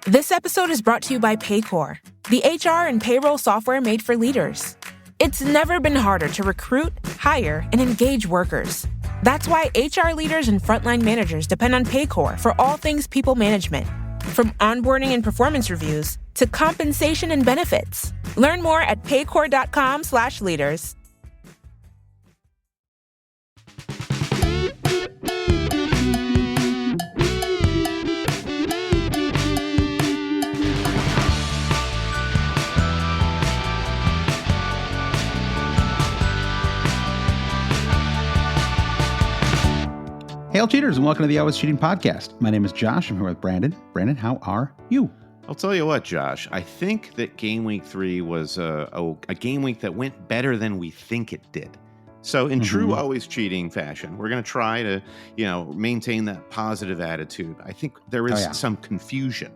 This episode is brought to you by Paycor, the HR and payroll software made for leaders. It's never been harder to recruit, hire, and engage workers. That's why HR leaders and frontline managers depend on Paycor for all things people management, from onboarding and performance reviews to compensation and benefits. Learn more at paycor.com/leaders. Hail cheaters, and welcome to the Always Cheating Podcast. My name is Josh. I'm here with Brandon. Brandon, how are you? I'll tell you what, Josh. I think that game week 3 was a game week that went better than we think it did. So in true Always Cheating fashion, we're going to try to, maintain that positive attitude. I think there is some confusion.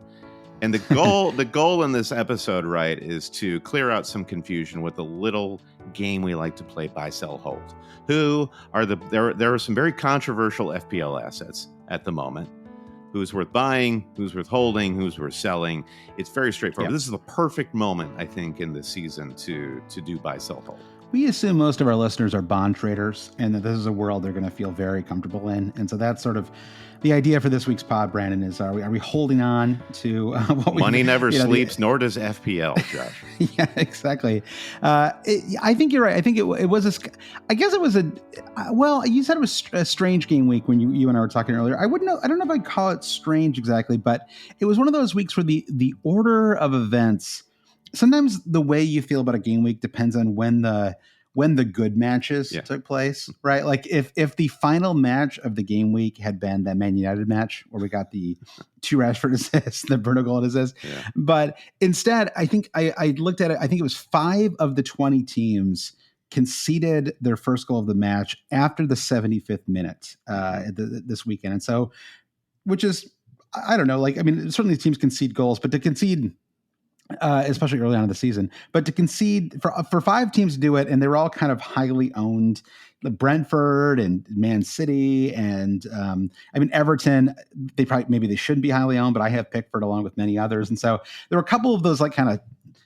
And the goal in this episode, right, is to clear out some confusion with a little game we like to play, buy, sell, hold. Who are there are some very controversial FPL assets at the moment. Who's worth buying, who's worth holding, who's worth selling. It's very straightforward. Yep. This is the perfect moment, I think, in this season to do buy, sell, hold. We assume most of our listeners are bond traders and that this is a world they're going to feel very comfortable in. And so that's sort of the idea for this week's pod, Brandon, is are we holding on to what we... Money never sleeps, nor does FPL, Josh. Yeah, exactly. I think you're right. I think it was I guess it was well, you said it was a strange game week when you and I were talking earlier. I don't know if I'd call it strange exactly, but it was one of those weeks where the order of events, sometimes the way you feel about a game week depends on when the good matches took place, right? Like if the final match of the game week had been that Man United match where we got the 2 Rashford assists, the Bruno goal assists, but instead, I think I looked at it. I think it was 5 of the 20 teams conceded their first goal of the match after the 75th minute this weekend, and so, which is, I don't know, certainly teams concede goals, but to concede, especially early on in the season, but to concede for 5 teams to do it, and they were all kind of highly owned, the Brentford and Man City and Everton. Maybe they shouldn't be highly owned, but I have Pickford along with many others, and so there were a couple of those kind of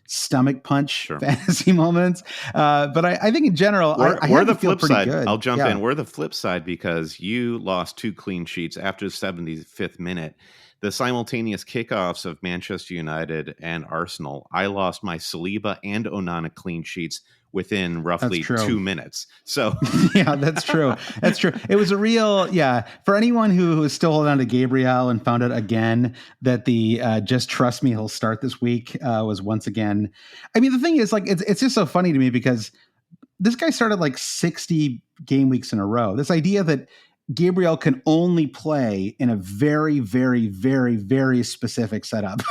stomach punch fantasy moments. But I think in general, we're the flip side. Good. I'll jump in. We're the flip side because you lost 2 clean sheets after the 75th minute. The simultaneous kickoffs of Manchester United and Arsenal, I lost my Saliba and Onana clean sheets within roughly 2 minutes. So yeah, that's true. That's true. It was a real, for anyone who is still holding on to Gabriel and found out again that the just trust me, he'll start this week was once again. I mean, the thing is, it's just so funny to me because this guy started 60 game weeks in a row. This idea that Gabriel can only play in a very, very, very, very specific setup,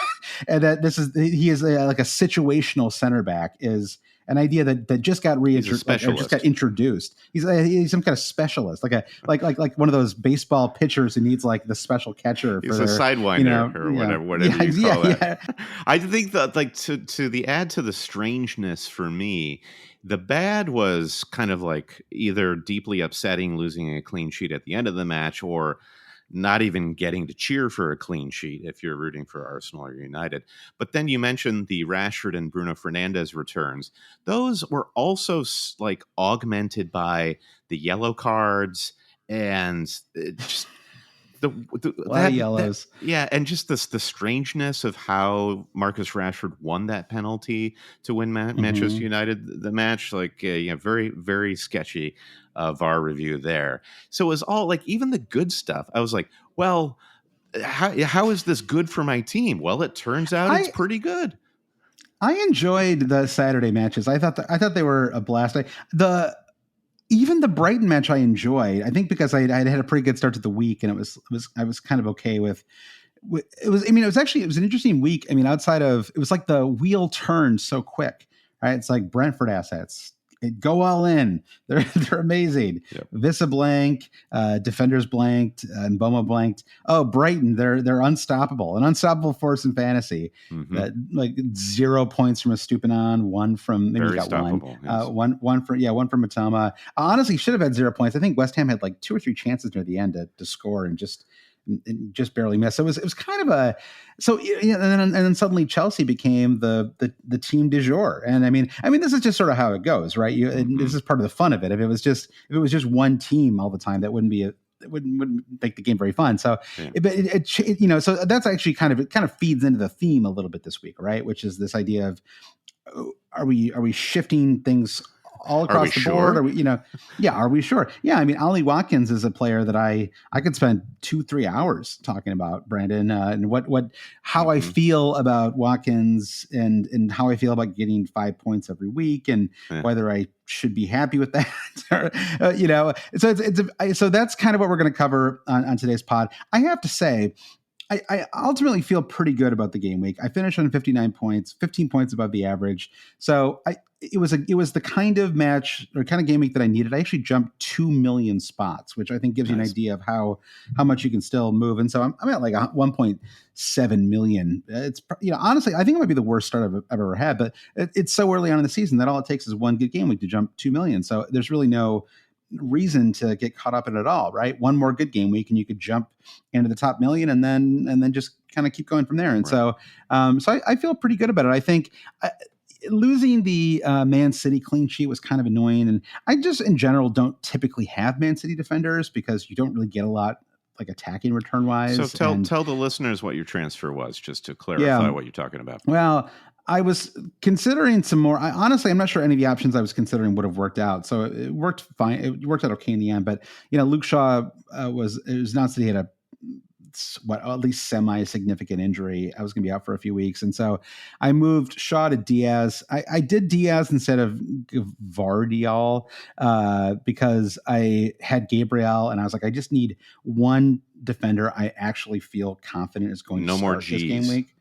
and that he is a situational center back is an idea that just got just got introduced. He's some kind of specialist, like one of those baseball pitchers who needs the special catcher. He's a sidewinder or whatever you call that. I think that to the add to the strangeness for me. The bad was kind of either deeply upsetting losing a clean sheet at the end of the match or not even getting to cheer for a clean sheet if you're rooting for Arsenal or United. But then you mentioned the Rashford and Bruno Fernandes returns. Those were also augmented by the yellow cards and just a lot of yellows. And just the strangeness of how Marcus Rashford won that penalty to win Manchester United the match. Very, very sketchy VAR review there. So it was all even the good stuff. I was like, well, how is this good for my team? Well, it turns out it's pretty good. I enjoyed the Saturday matches. I thought they were a blast. Even the Brighton match I enjoyed, I think because I had a pretty good start to the week, and I was kind of okay with it. Was it was an interesting week. I mean, outside of it was the wheel turned so quick, right? It's like Brentford assets go all in. They're amazing. Yep. Vissa blank, defenders blanked, and Mboma blanked. Oh, Brighton, they're unstoppable, an unstoppable force in fantasy. 0 points from Estupiñán, 1 from maybe Very got stoppable, one. Yes. One from Matoma. Honestly, should have had 0 points. I think West Ham had 2 or 3 chances near the end to score and just and just barely missed. So it was kind of and then suddenly Chelsea became the team du jour. And I mean, this is just sort of how it goes, right? This is part of the fun of it. If it was just one team all the time, that wouldn't be it wouldn't make the game very fun. So, so that's actually kind of feeds into the theme a little bit this week, right? Which is this idea of, are we shifting things all across the board? Are we, are we sure? Yeah. I mean, Ollie Watkins is a player that I could spend 2-3 hours talking about, Brandon, and how I feel about Watkins and how I feel about getting 5 points every week and whether I should be happy with that. So that's kind of what we're going to cover on today's pod. I have to say, I ultimately feel pretty good about the game week. I finished on 59 points, 15 points above the average. So it was the kind of match or kind of game week that I needed. I actually jumped 2 million spots, which I think gives you an idea of how much you can still move. And so I'm at like 1.7 million. It's honestly, I think it might be the worst start I've ever had, but it's so early on in the season that all it takes is one good game week to jump 2 million. So there's really no reason to get caught up in it all, right? One more good game week and you could jump into the top million and then just kind of keep going from there. And so I feel pretty good about it. I think losing the Man City clean sheet was kind of annoying. And I just in general don't typically have Man City defenders because you don't really get a lot like attacking return wise. So tell the listeners what your transfer was, just to clarify what you're talking about. Well, I was considering some more. Honestly, I'm not sure any of the options I was considering would have worked out. So it worked fine. It worked out okay in the end. But Luke Shaw it was announced that he had at least semi-significant injury. I was going to be out for a few weeks, and so I moved Shaw to Diaz. I did Diaz instead of Vardiol because I had Gabriel, and I was like, I just need one defender I actually feel confident is going to start this game week.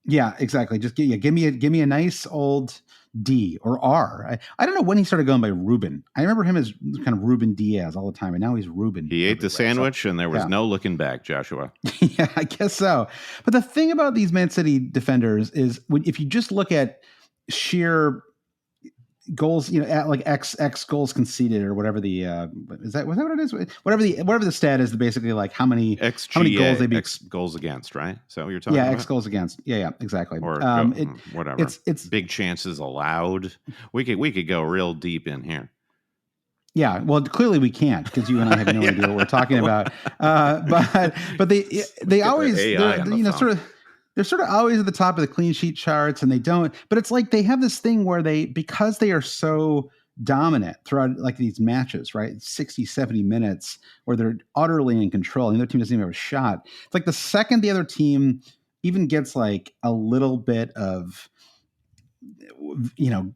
Yeah, exactly. Just give me a nice old D or R. I don't know when he started going by Ruben. I remember him as kind of Ruben Diaz all the time, and now he's Ruben. He ate the sandwich, and there was no looking back, Joshua. Yeah, I guess so. But the thing about these Man City defenders is, if you just look at sheer goals, at like X goals conceded or whatever the was that what it is? Whatever the stat is, basically like how many goals they beat. X goals against, right? So you're talking about? X goals against. Yeah, exactly. Or whatever. It's big chances allowed. We could go real deep in here. Yeah, well, clearly we can't because you and I have no idea what we're talking about. But they always they're sort of always at the top of the clean sheet charts, and they don't. But it's like they have this thing where because they are so dominant throughout like these matches, right? 60, 70 minutes where they're utterly in control. And the other team doesn't even have a shot. It's like the second the other team even gets like a little bit of,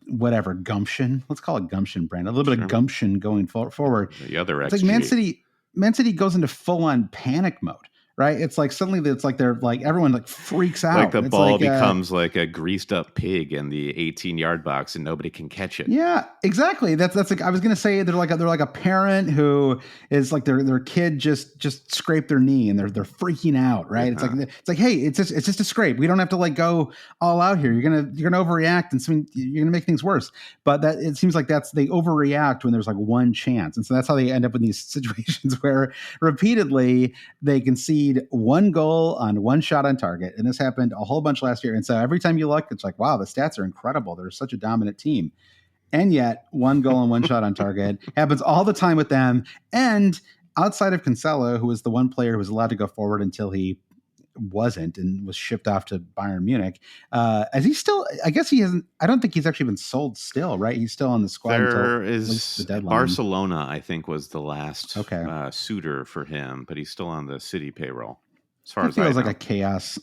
whatever, gumption. Let's call it gumption, Brand. A little bit of gumption going forward. The other it's like Man City goes into full on panic mode. Right, it's like suddenly they're like everyone like freaks out. Like the ball becomes like a greased up pig in the 18-yard box, and nobody can catch it. Yeah, exactly. That's like I was gonna say they're like a parent who is like their kid just scraped their knee and they're freaking out. Right, it's like hey, it's just a scrape. We don't have to like go all out here. You're gonna overreact and you're gonna make things worse. But that it seems like they overreact when there's like one chance, and so that's how they end up in these situations where repeatedly they concede one goal on one shot on target. And this happened a whole bunch last year. And so every time you look, it's like, wow, the stats are incredible. They're such a dominant team. And yet one goal and one shot on target happens all the time with them. And outside of Cancelo, who was the one player who was allowed to go forward until he wasn't and was shipped off to Bayern Munich. As he still, I guess he hasn't, I don't think he's actually been sold still, right? He's still on the squad. There is the deadline. Barcelona, I think, was the last suitor for him, but he's still on the City payroll. As far as feels like a chaos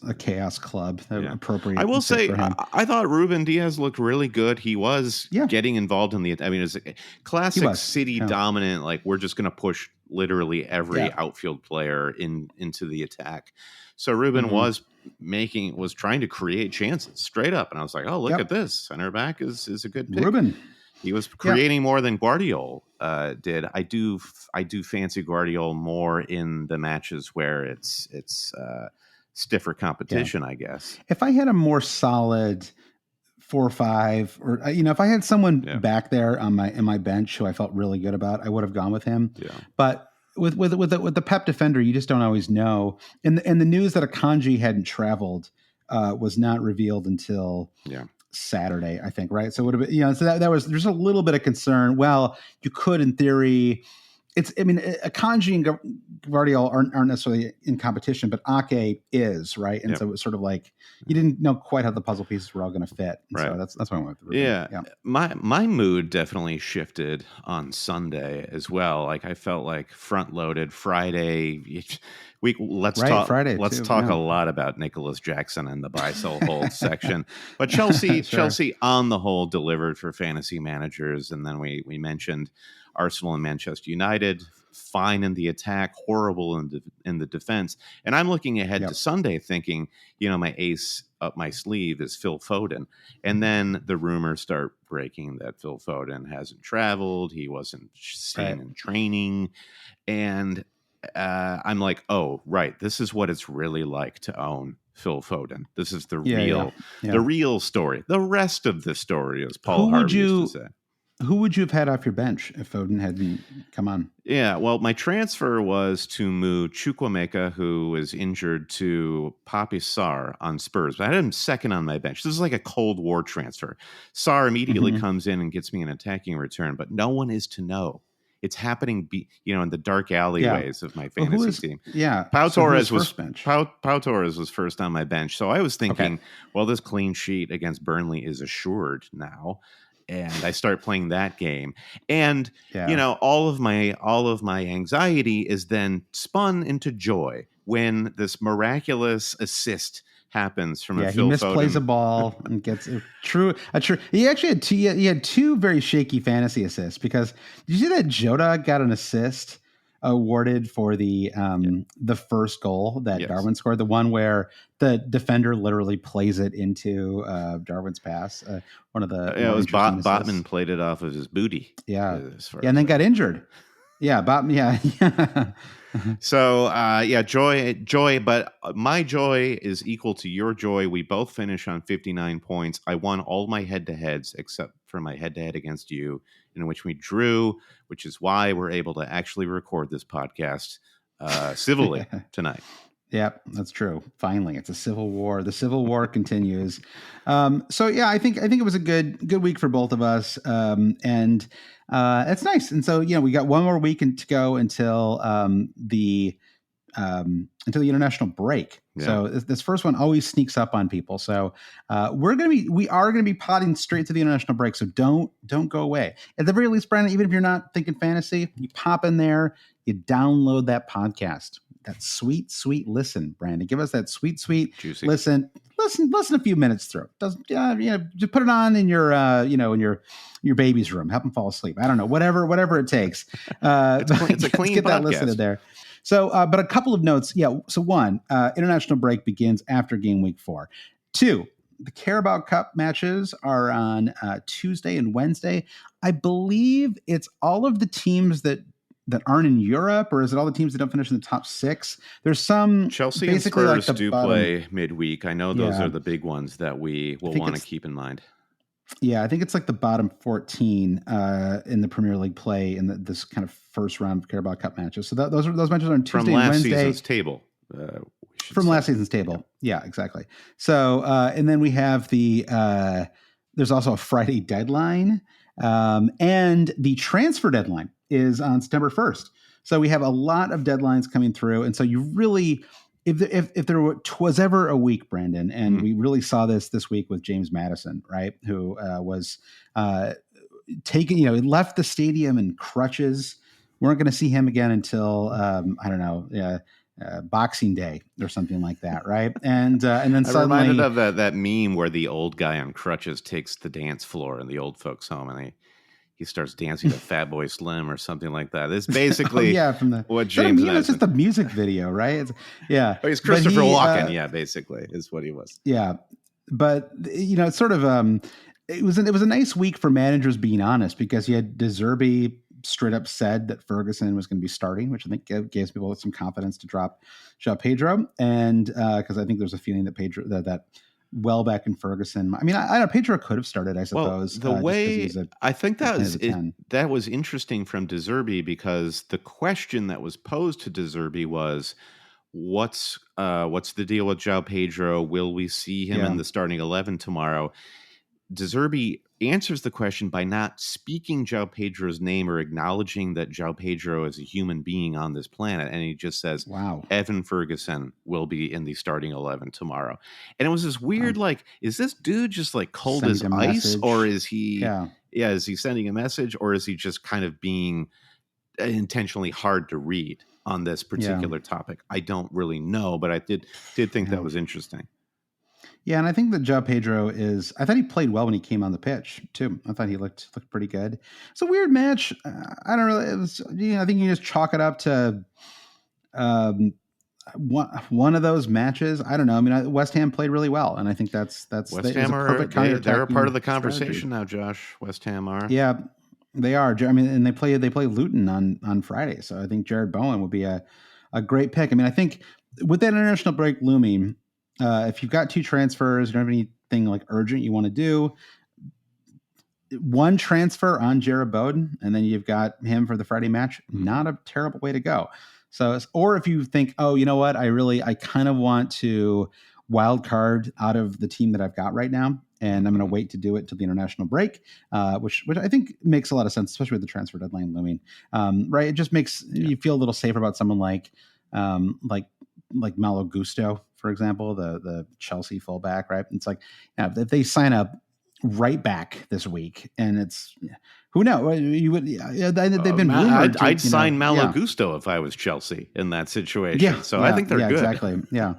club. Appropriate. I will say, I thought Ruben Diaz looked really good. He was getting involved in it's a classic City dominant. Like we're just going to push literally every outfield player into the attack. So Ruben was trying to create chances straight up, and I was like, oh, look at this center back is a good pick. Ruben. He was creating more than Guardiola did. I do fancy Guardiola more in the matches where it's stiffer competition, I guess. If I had a more solid 4 or 5, or if I had someone back there in my bench who I felt really good about, I would have gone with him. Yeah. But with the Pep defender, you just don't always know. And the news that Akanji hadn't traveled was not revealed until Saturday, I think, right? So it would have been, so that was, there's a little bit of concern. Well, you could, in theory, Akanji and Gvardiol aren't necessarily in competition, but Ake is, right? And so it was sort of like you didn't know quite how the puzzle pieces were all going to fit. And so that's why I went with the Ruben. Yeah. My mood definitely shifted on Sunday as well. Like I felt like front loaded Friday. Let's talk a lot about Nicholas Jackson and the buy sell hold section. But Chelsea, Chelsea on the whole delivered for fantasy managers, and then we mentioned Arsenal and Manchester United, fine in the attack, horrible in the defense. And I'm looking ahead to Sunday thinking, my ace up my sleeve is Phil Foden. And then the rumors start breaking that Phil Foden hasn't traveled. He wasn't seen in training. And I'm like, oh, right. This is what it's really like to own Phil Foden. This is the real story. The rest of the story, as Paul Harvey used to say. Who would you have had off your bench if Foden hadn't come on? Yeah, well, my transfer was to move Chukwuemeka, who was injured, to Papi Sarr on Spurs. But I had him second on my bench. This is like a Cold War transfer. Sarr immediately comes in and gets me an attacking return, but no one is to know. It's happening, in the dark alleyways of my fantasy team. Yeah, Pau Torres was first on my bench. So I was thinking, well, this clean sheet against Burnley is assured now. And I start playing that game, and all of my anxiety is then spun into joy when this miraculous assist happens from a Phil Foden. He misplays a ball and gets a true. He actually had two very shaky fantasy assists, because did you see that Jota got an assist awarded for the first goal that Darwin scored, the one where the defender literally plays it into Darwin's pass. One of the it was Botman played it off of his booty. And then got injured. Yeah, Botman. So joy, but my joy is equal to your joy. We both finish on 59 points. I won all my head-to-heads except for my head-to-head against you, in which we drew, which is why we're able to actually record this podcast civilly tonight. Yep, that's true. Finally, it's a civil war. The civil war continues. I think it was a good week for both of us, and it's nice. And so we got one more week to go until the international break. Yeah. So this first one always sneaks up on people. So we are gonna be potting straight to the international break. So don't go away. At the very least, Brandon, even if you're not thinking fantasy, you pop in there, you download that podcast. That sweet listen, Brandon. Give us that sweet juicy listen a few minutes through. Just put it on in your in your baby's room. Help them fall asleep. I don't know, whatever it takes. It's a clean get podcast. That listen in there. So, but a couple of notes. Yeah. So one, international break begins after game week 4. 2, the Carabao Cup matches are on Tuesday and Wednesday. I believe it's all of the teams that aren't in Europe, or is it all the teams that don't finish in the top 6? There's some Chelsea and Spurs play midweek. I know those are the big ones that we will want to keep in mind. Yeah, I think it's like the bottom 14 in the Premier League play in this kind of first round of Carabao Cup matches. So those matches are on Tuesday and Wednesday. Season's table. From last season's table. Yeah, exactly. So, and then we have there's also a Friday deadline, and the transfer deadline is on September 1st. So we have a lot of deadlines coming through. And so you really, if there was ever a week, Brandon, and we really saw this week with James Maddison, right? Who was taken, he left the stadium in crutches. We weren't going to see him again until, Boxing Day or something like that, right? And then suddenly, I'm reminded of that meme where the old guy on crutches takes the dance floor in the old folks' home, and he starts dancing to Fat Boy Slim or something like that. It's basically what James Maddison. It's just a music video, right? He's Christopher Walken, basically is what he was. Yeah, but it's sort of it was a nice week for managers, being honest, because you had De Zerbi straight up said that Ferguson was going to be starting, which I think gave people some confidence to drop João Pedro, and because I think there's a feeling that Welbeck and Ferguson. I mean, I don't know. Pedro could have started, I suppose. The way I think that was interesting from De Zerbi, because the question that was posed to De Zerbi was, what's the deal with João Pedro? Will we see him in the starting 11 tomorrow? De Zerbi answers the question by not speaking João Pedro's name or acknowledging that João Pedro is a human being on this planet. And he just says, wow, Evan Ferguson will be in the starting 11 tomorrow. And it was this weird, is this dude just like cold as ice, or is he, is he sending a message, or is he just kind of being intentionally hard to read on this particular topic? I don't really know, but I did think that was interesting. Yeah, and I think that João Pedro I thought he played well when he came on the pitch, too. I thought he looked pretty good. It's a weird match. I don't really, I think you just chalk it up to one of those matches. I don't know. I mean, West Ham played really well, and I think that's West Ham they're a part of the conversation now, Josh. West Ham are. Yeah, they are. I mean, and they play Luton on Friday, so I think Jared Bowen would be a great pick. I mean, I think with that international break looming, if you've got 2 transfers, you don't have anything like urgent you want to do, 1 transfer on Jared Bowen, and then you've got him for the Friday match. Not a terrible way to go. So, or if you think, oh, you know what, I kind of want to wild card out of the team that I've got right now, and I'm going to wait to do it till the international break, which I think makes a lot of sense, especially with the transfer deadline looming. Right? It just makes you feel a little safer about someone like Malo Gusto, for example, the Chelsea fullback, right? It's like, if they sign up right back this week, and it's who knows, you would they've been rumored. I'd sign Malo Gusto if I was Chelsea in that situation. I think they're good. Exactly. Yeah.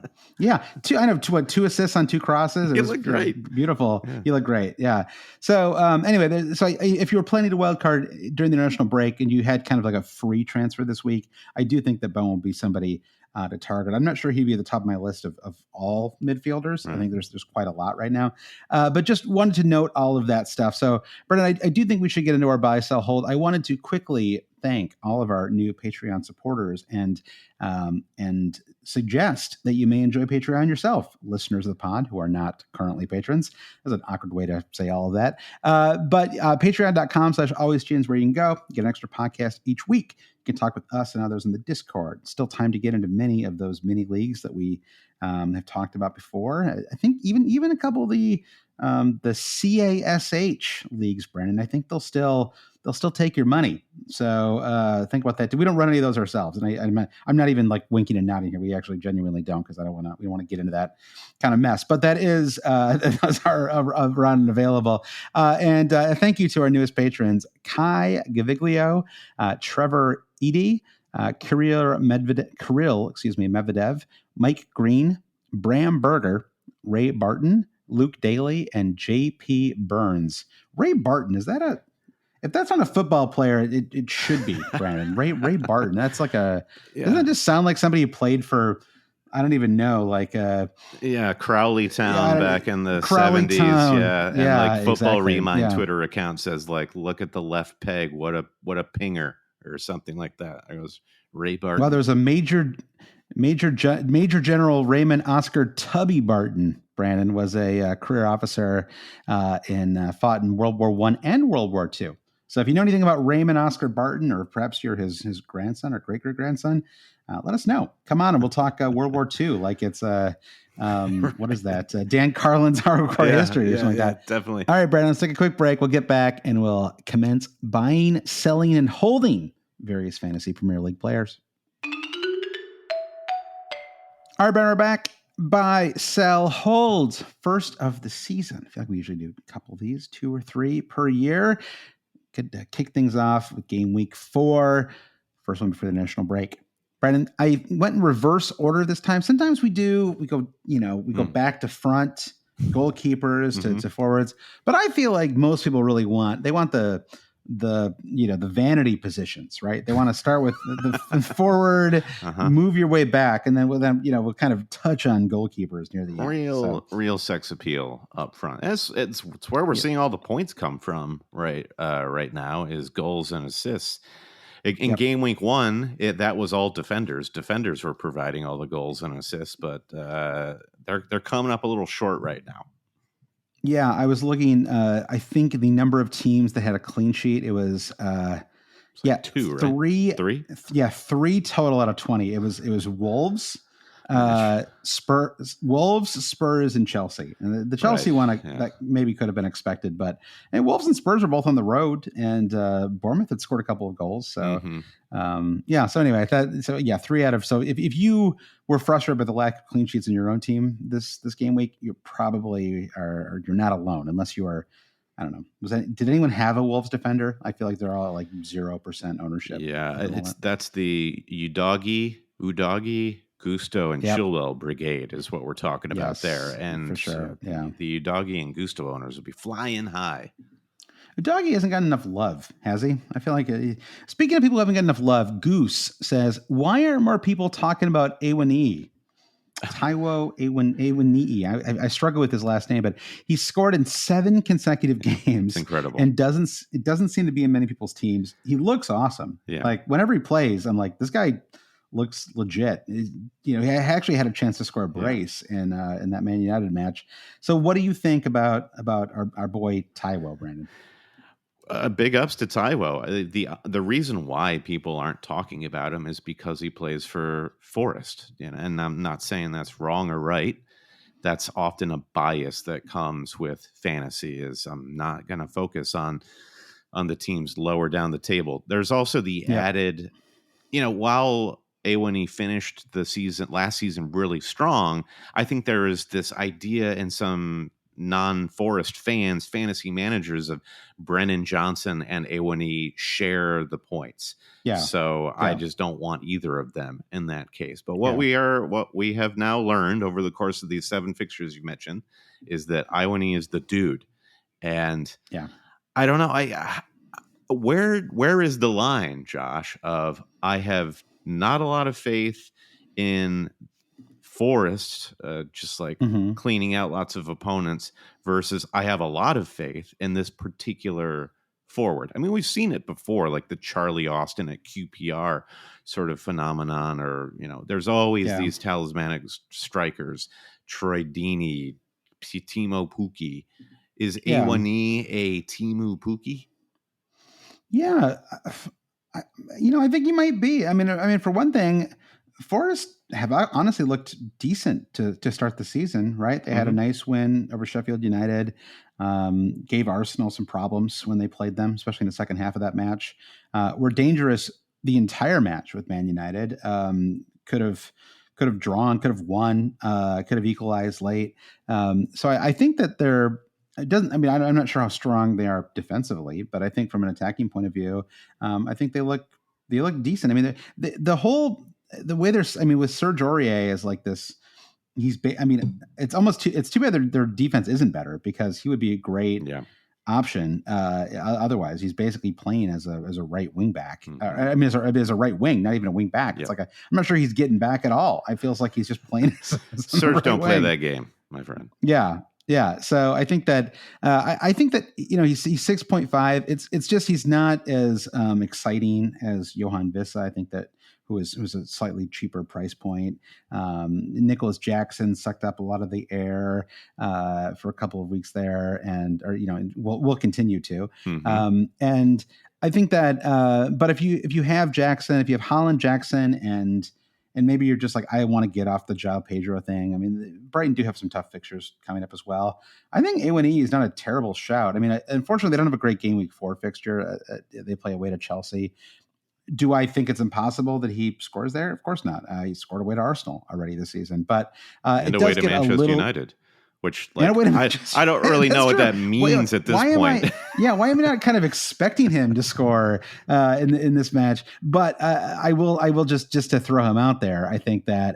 2 assists on 2 crosses. You look great. Beautiful. Yeah. You look great. Yeah. So anyway, if you were planning to wild card during the international break and you had kind of like a free transfer this week, I do think that Bowen will be somebody to target. I'm not sure he'd be at the top of my list of all midfielders. I think there's quite a lot right now, but just wanted to note all of that stuff. So, Brendan, I do think we should get into our buy, sell, hold. I wanted to quickly thank all of our new Patreon supporters and suggest that you may enjoy Patreon yourself, listeners of the pod who are not currently patrons. That's an awkward way to say all of that. But patreon.com/alwayschins, where you can go, get an extra podcast each week. You can talk with us and others in the Discord. Still time to get into many of those mini leagues that we have talked about before. I think even a couple of the CASH leagues, Brendan, I think they'll still take your money. So think about that. We don't run any of those ourselves, and I'm not even like winking and nodding here. We actually genuinely don't, because we don't want to get into that kind of mess. But that is those are run available. And thank you to our newest patrons: Kai Gaviglio, Trevor Edie, Kirill Medvedev, Mike Green, Bram Berger, Ray Barton, Luke Daly, and J.P. Burns. Ray Barton, if that's not a football player, it should be, Brandon. Ray Barton. That's like doesn't it just sound like somebody who played for, I don't even know, like Crowley Town back in the 70s. And like Football exactly. Remind Twitter account says, like, look at the left peg, what a pinger, or something like that. It was Ray Barton. Well, there's a Major General Raymond Oscar Tubby Barton. Brandon was a career officer fought in World War I and World War II. So if you know anything about Raymond Oscar Barton, or perhaps you're his grandson or great-great-grandson, let us know. Come on, and we'll talk World War II like it's what is that? Dan Carlin's Hardcore History or something like that. Definitely. All right, Brandon, let's take a quick break. We'll get back and we'll commence buying, selling, and holding various fantasy Premier League players. All right, Brandon, we're back. Buy, sell, hold. First of the season. I feel like we usually do a couple of these, 2 or 3 per year. Could kick things off with game week 4. First one before the national break. Brandon, I went in reverse order this time. Sometimes we go back to front, goalkeepers to forwards. But I feel like most people really want the vanity positions, right? They want to start with the forward, move your way back, and then we'll kind of touch on goalkeepers near the end. Real sex appeal up front. It's where we're seeing all the points come from right now, is goals and assists. In game week 1, that was all defenders. Defenders were providing all the goals and assists, but they're coming up a little short right now. Yeah, I was looking. I think the number of teams that had a clean sheet, it was two, three. Right? Three? Yeah, 3 total out of 20. It was Wolves, Spurs, and Chelsea. And the Chelsea one that maybe could have been expected, but Wolves and Spurs are both on the road, and Bournemouth had scored a couple of goals. So so anyway, 3 out of. So if you were frustrated by the lack of clean sheets in your own team this game week, you probably you're not alone, unless you are. I don't know. Did anyone have a Wolves defender? I feel like they're all like 0% ownership. Yeah, that's the Udogie, Gusto, and Chilwell brigade is what we're talking about there. And for sure. The Udogie and Gusto owners would be flying high. Udogie hasn't got enough love, has he? I feel like, speaking of people who haven't got enough love, Goose says, why aren't more people talking about A1E? Taiwo Awoniyi. I struggle with his last name, but he scored in 7 consecutive games. It's incredible. And it doesn't seem to be in many people's teams. He looks awesome. Yeah. Like whenever he plays, I'm like, this guy looks legit. He actually had a chance to score a brace in that Man United match. So what do you think about our boy Taiwo, Brandon? Big ups to Taiwo. The reason why people aren't talking about him is because he plays for Forest. And I'm not saying that's wrong or right. That's often a bias that comes with fantasy. Is I'm not going to focus on the teams lower down the table. There's also the added, while A1E finished last season really strong, I think there is this idea in some non-Forest fans, fantasy managers, of Brennan Johnson and A1E share the points. Yeah. So I just don't want either of them in that case. But what we have now learned over the course of these 7 fixtures you mentioned is that A1E is the dude. And I don't know. Where is the line, Josh, of I have not a lot of faith in Forest, just like cleaning out lots of opponents, versus I have a lot of faith in this particular forward. I mean, we've seen it before, like the Charlie Austin at QPR sort of phenomenon, or, there's always these talismanic strikers, Troy Deeney, Timo Pukki. Is A1E a Timu Pukki? Yeah. I think he might be. I mean, for one thing, Forest have honestly looked decent to start the season, right? They had a nice win over Sheffield United, gave Arsenal some problems when they played them, especially in the second half of that match. Were dangerous the entire match with Man United. Could have drawn, could have won, could have equalized late. So I think that I'm not sure how strong they are defensively, but I think from an attacking point of view, I think they look decent. I mean, the way with Serge Aurier is like this. It's too bad their defense isn't better, because he would be a great option. Otherwise, he's basically playing as a right wing back. As a right wing, not even a wing back. It's like I'm not sure he's getting back at all. I feels like he's just playing. Serge don't play that game, my friend. Yeah. So I think that he's 6.5. It's just he's not as exciting as Johan Vissa. I think that who's a slightly cheaper price point. Nicholas Jackson sucked up a lot of the air for a couple of weeks there, and will continue to. And I think that, but if you have Jackson, if you have Holland, Jackson, and maybe you're just like, I want to get off the João Pedro thing. I mean, Brighton do have some tough fixtures coming up as well. I think A1E is not a terrible shout. I mean, unfortunately, they don't have a great game week 4 fixture. They play away to Chelsea. Do I think it's impossible that he scores there? Of course not. He scored away to Arsenal already this season, but and away to Manchester United, which I don't really know what that means at this point. Why am I not kind of expecting him to score in this match? But I will just to throw him out there. I think that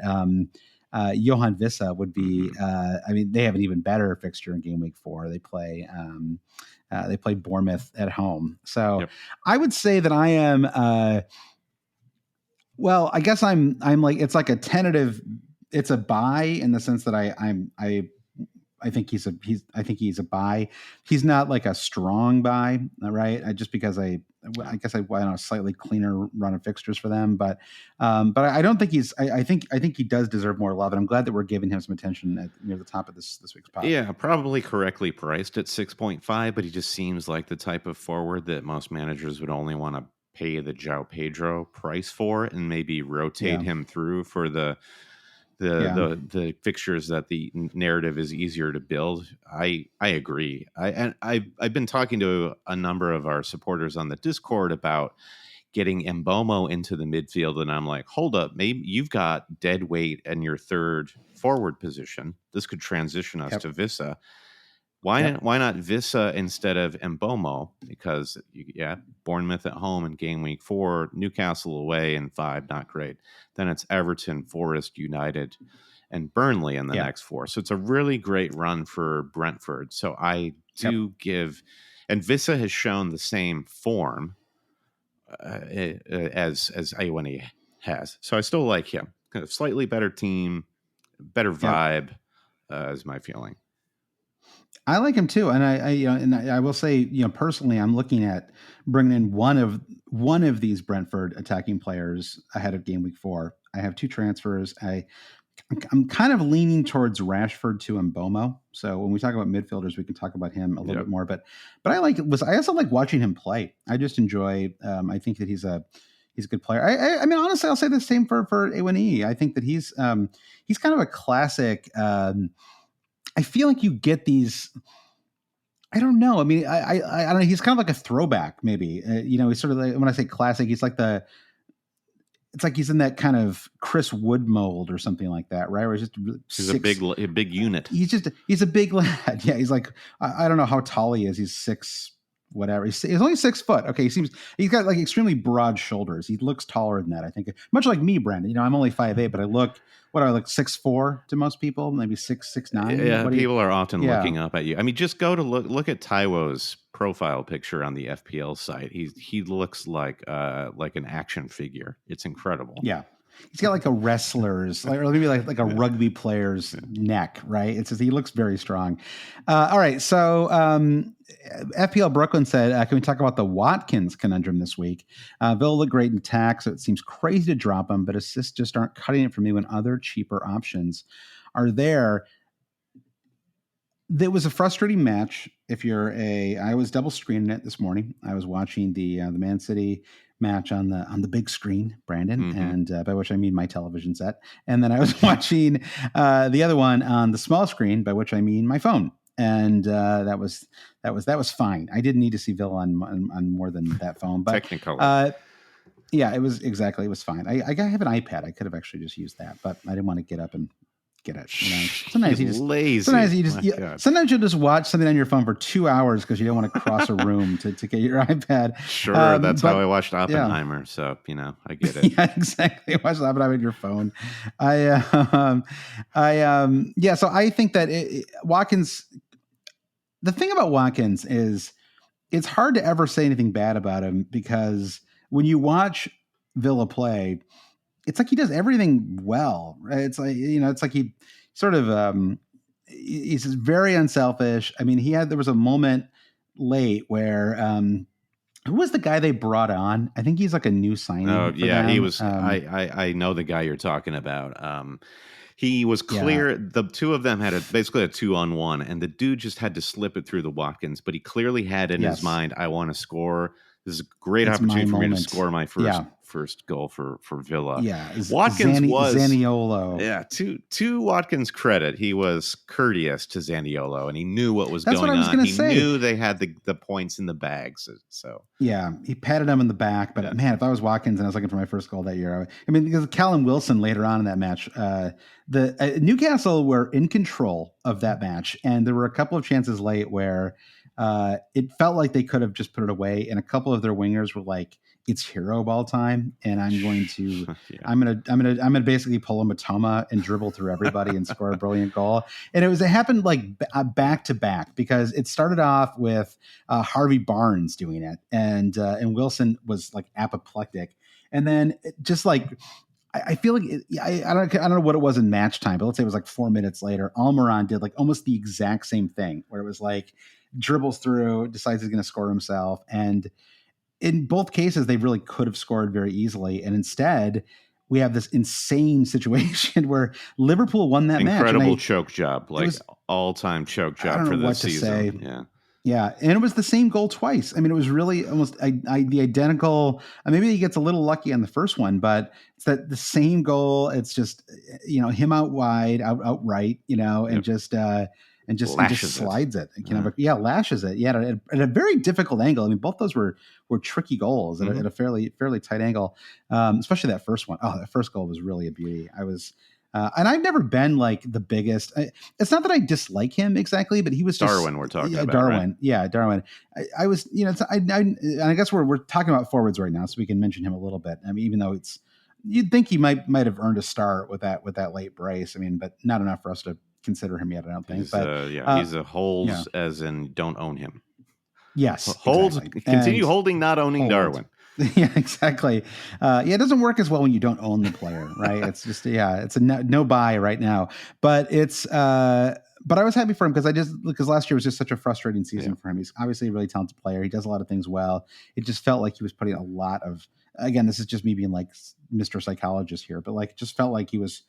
Johan Vissa would be. They have an even better fixture in game week 4. They play Bournemouth at home. So I would say that I am. I guess I'm like, it's like a tentative. It's a buy in the sense that I think he's a buy. He's not like a strong buy, right? Just because I I guess I want a slightly cleaner run of fixtures for them, but I don't think he's. I think he does deserve more love, and I'm glad that we're giving him some attention near the top of this week's pod. Yeah, probably correctly priced at 6.5, but he just seems like the type of forward that most managers would only want to pay the João Pedro price for, and maybe rotate him through for the fixtures that the narrative is easier to build. I agree. I've been talking to a number of our supporters on the Discord about getting Mbeumo into the midfield, and I'm like, hold up, maybe you've got dead weight in your third forward position. This could transition us to Vissa. Why not Vissa instead of Mbeumo? Because Bournemouth at home in game week 4, Newcastle away in 5, not great. Then it's Everton, Forest, United, and Burnley in the next 4. So it's a really great run for Brentford. So I do give, and Vissa has shown the same form as Iwani has. So I still like him. Kind of slightly better team, better vibe is my feeling. I like him too, and I will say, personally, I'm looking at bringing in one of these Brentford attacking players ahead of game week 4. I have 2 transfers. I'm kind of leaning towards Rashford to Mbeumo. So when we talk about midfielders, we can talk about him a little bit more. But I also like watching him play. I just enjoy. I think that he's a good player. I mean, honestly, I'll say the same for A1E. I think that he's kind of a classic. I feel like you get these. I don't know. I mean, I don't know. He's kind of like a throwback, maybe. He's sort of like, when I say classic, he's like it's like he's in that kind of Chris Wood mold or something like that, right? Where he's a big unit. He's a big lad. Yeah, he's like, I don't know how tall he is. He's 6, whatever. He's only 6 foot. Okay, he's got like extremely broad shoulders. He looks taller than that, I think. Much like me, Brandon. I'm only 5'8", but I look 6'4" to most people, maybe 6'9". Yeah, people are often looking up at you. I mean, just go to look at Taiwo's profile picture on the FPL site. He looks like an action figure. It's incredible. Yeah. He's got like a wrestler's, or maybe like a rugby player's neck, right? It's just, he looks very strong. All right, so FPL Brooklyn said, can we talk about the Watkins conundrum this week? Villa looked great in attack, so it seems crazy to drop him, but assists just aren't cutting it for me when other cheaper options are there. There was a frustrating match. I was double screening it this morning. I was watching the Man City match on the big screen, Brandon, and by which I mean my television set. And then I was watching the other one on the small screen, by which I mean my phone. And that was fine. I didn't need to see Villa on more than that phone, but technicolor. Yeah, it was fine. I have an iPad. I could have actually just used that, but I didn't want to get up and get it. Sometimes sometimes you just watch something on your phone for 2 hours because you don't want to cross a room to get your iPad. Sure, that's how I watched Oppenheimer. Yeah. So I get it. Yeah, exactly. Watch Oppenheimer on your phone. So I think that Watkins. The thing about Watkins is it's hard to ever say anything bad about him because when you watch Villa play, it's like he does everything well, right? It's like, it's like he sort of, he's just very unselfish. I mean, there was a moment late where, who was the guy they brought on? I think he's like a new signing. Oh yeah. He was, I know the guy you're talking about. He was clear. Yeah. The two of them had basically a 2-on-1, and the dude just had to slip it through the Watkins, but he clearly had in his mind, I want to score. This is a great opportunity for me to score my first goal for Villa. Yeah, Watkins was Zaniolo. Yeah, to Watkins' credit, he was courteous to Zaniolo, and he knew what was going on. He knew they had the points in the bags. So yeah, he patted him in the back. But man, if I was Watkins and I was looking for my first goal that year, because Callum Wilson later on in that match, the Newcastle were in control of that match, and there were a couple of chances late where it felt like they could have just put it away, and a couple of their wingers were like, it's hero ball time, and I'm going to I'm gonna basically pull a Matoma and dribble through everybody and score a brilliant goal. And it happened like back to back, because it started off with Harvey Barnes doing it, and Wilson was like apoplectic, and then just like I feel like I don't know what it was in match time, but let's say it was like 4 minutes later, Almiron did like almost the exact same thing, where it was like dribbles through, decides he's going to score himself, and in both cases, they really could have scored very easily. And instead, we have this insane situation where Liverpool won that match. Incredible choke job, like all-time choke job for this season. Yeah. Yeah, and it was the same goal twice. I mean, it was really almost the identical. Maybe he gets a little lucky on the first one, but it's that the same goal. It's just him out wide, out right, and just slides it. Lashes it. Yeah, at a very difficult angle. I mean, both those were tricky goals at a fairly tight angle. Especially that first one. Oh, that first goal was really a beauty. And I've never been like the biggest. It's not that I dislike him exactly, but he was just Darwin. We're talking about Darwin. Right? Yeah, Darwin. I was, I guess we're talking about forwards right now, so we can mention him a little bit. I mean, even though you'd think he might have earned a start with that late brace. I mean, but not enough for us to consider him yet. I don't think. He's a holds, as in don't own him. Yes, holds. Exactly. Continue holding, not owning Darwin. Yeah, exactly. It doesn't work as well when you don't own the player, right? It's just, it's a no buy right now. But but I was happy for him because last year was just such a frustrating season for him. He's obviously a really talented player. He does a lot of things well. It just felt like he was putting a lot of, again, this is just me being like Mr. Psychologist here, but like it just felt like he was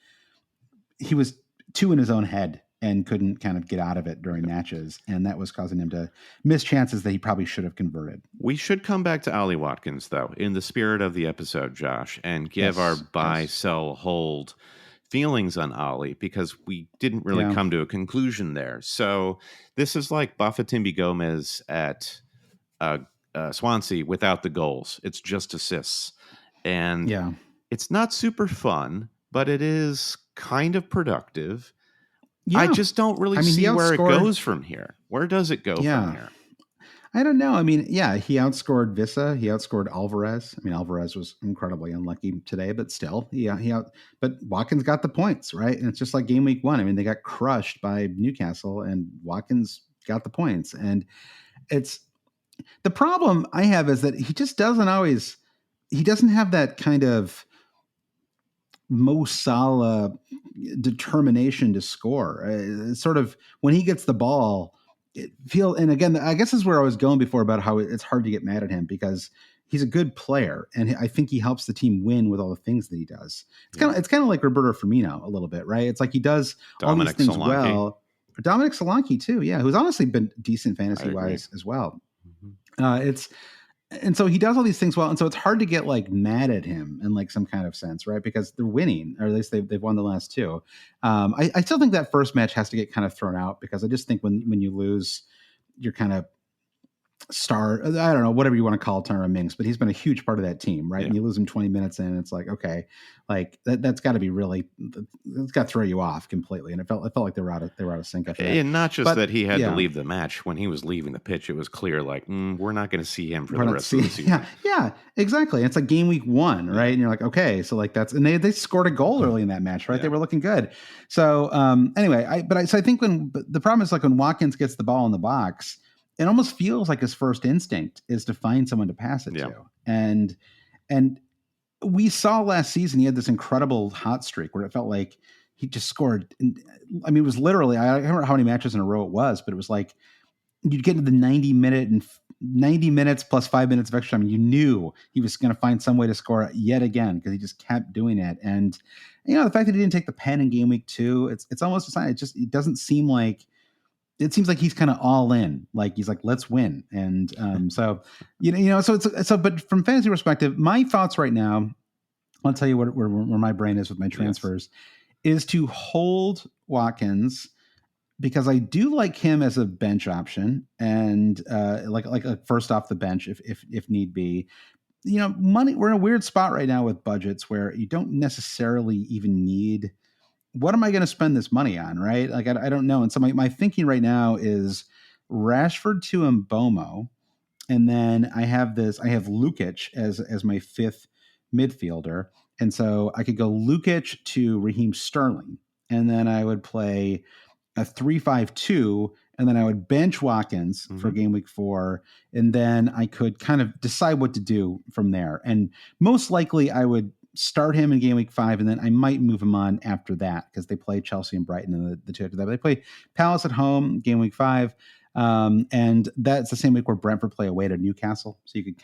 too in his own head and couldn't kind of get out of it during matches. And that was causing him to miss chances that he probably should have converted. We should come back to Ollie Watkins, though, in the spirit of the episode, Josh, and give our buy, sell, hold feelings on Ollie, because we didn't really come to a conclusion there. So this is like Bafétimbi Gomez at Swansea without the goals. It's just assists. And it's not super fun, but it is kind of productive. Yeah. I just don't really see where it goes from here. Where does it go from here? I don't know. I mean, he outscored Vissa. He outscored Alvarez. I mean, Alvarez was incredibly unlucky today, but still, but Watkins got the points, right? And it's just like game week 1. I mean, they got crushed by Newcastle, and Watkins got the points. And it's the problem I have is that he just doesn't have that kind of Mo Salah determination to score. Sort of when he gets the ball, and again, I guess this is where I was going before about how it's hard to get mad at him because he's a good player, and I think he helps the team win with all the things that he does. It's kind of like Roberto Firmino a little bit, right? It's like he does Dominic all these things Solanke. Well. Dominic Solanke too, who's honestly been decent fantasy wise as well. Mm-hmm. And so he does all these things well, and so it's hard to get like mad at him in like some kind of sense, right? Because they're winning, or at least they've won the last 2. I still think that first match has to get kind of thrown out because I just think when you lose, you're kind of star. I don't know, whatever you want to call Tyron Mings, but he's been a huge part of that team, right? Yeah. And you lose him 20 minutes in, it's like, okay, like that's got to be really, it's got to throw you off completely. And it felt like they were out of sync after that. And not just that he had to leave the match. When he was leaving the pitch, it was clear, like, we're not going to see him for the rest of the season. Yeah, exactly. It's like game week 1, right? And you're like, okay, so like and they scored a goal early in that match, right? Yeah. They were looking good. So anyway, I think the problem is like when Watkins gets the ball in the box, it almost feels like his first instinct is to find someone to pass it to. And we saw last season, he had this incredible hot streak where it felt like he just scored. I mean, it was literally, I don't remember how many matches in a row it was, but it was like you'd get to the 90 minutes plus 5 minutes of extra time. You knew he was going to find some way to score yet again because he just kept doing it. And, the fact that he didn't take the pen in game week 2, it's almost a sign. It doesn't seem like, it seems like he's kind of all in, like he's like, let's win. And so but from fantasy perspective, my thoughts right now, I'll tell you where my brain is with my transfers, is to hold Watkins because I do like him as a bench option and like first off the bench if need be. Money, we're in a weird spot right now with budgets where you don't necessarily even need. What am I going to spend this money on, right? Like, I don't know. And so my thinking right now is Rashford to Mbomo. And then I have Lukic as my 5th midfielder. And so I could go Lukic to Raheem Sterling. And then I would play a 3-5-2. And then I would bench Watkins for game week 4. And then I could kind of decide what to do from there. And most likely I would start him in game week 5, and then I might move him on after that because they play Chelsea and Brighton and the 2 after that. But they play Palace at home game week 5. And that's the same week where Brentford play away to Newcastle. So you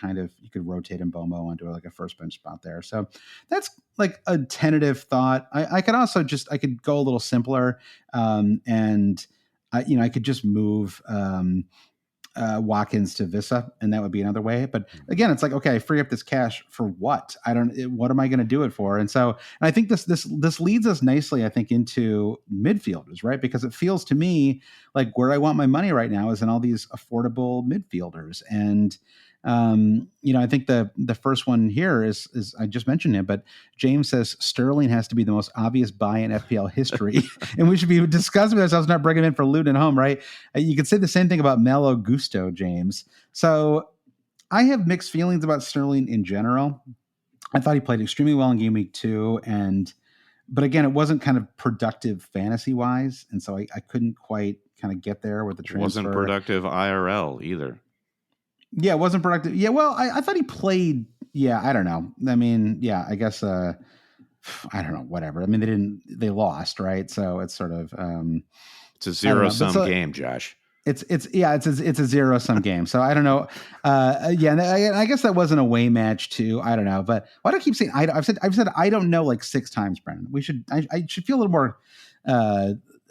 could rotate Mbomo onto like a first bench spot there. So that's like a tentative thought. I could also I could go a little simpler. And I could just move, Watkins to Vissa, and that would be another way. But again, it's like, okay, I free up this cash for what? What am I going to do it for? And I think this leads us nicely, I think, into midfielders, right? Because it feels to me like where I want my money right now is in all these affordable midfielders. And I think the first one here is I just mentioned him, but James says Sterling has to be the most obvious buy in FPL history, and we should be discussing with ourselves, not bringing him in for Luton at home, right? You could say the same thing about Malo Gusto, James. So I have mixed feelings about Sterling in general. I thought he played extremely well in game week 2, but again, it wasn't kind of productive fantasy wise, and so I couldn't quite kind of get there with the transfer. It wasn't productive IRL either. Yeah, it wasn't productive. Yeah, well, I thought he played. Yeah, I don't know. I mean, yeah, I guess I don't know. Whatever. I mean, they lost, right? So it's sort of it's a zero-sum game, Josh. It's a zero-sum game. So I don't know. Yeah, and I guess that was an away match too. I don't know. But why do I keep saying I've said I don't know like 6 times, Brendan. I should feel a little more.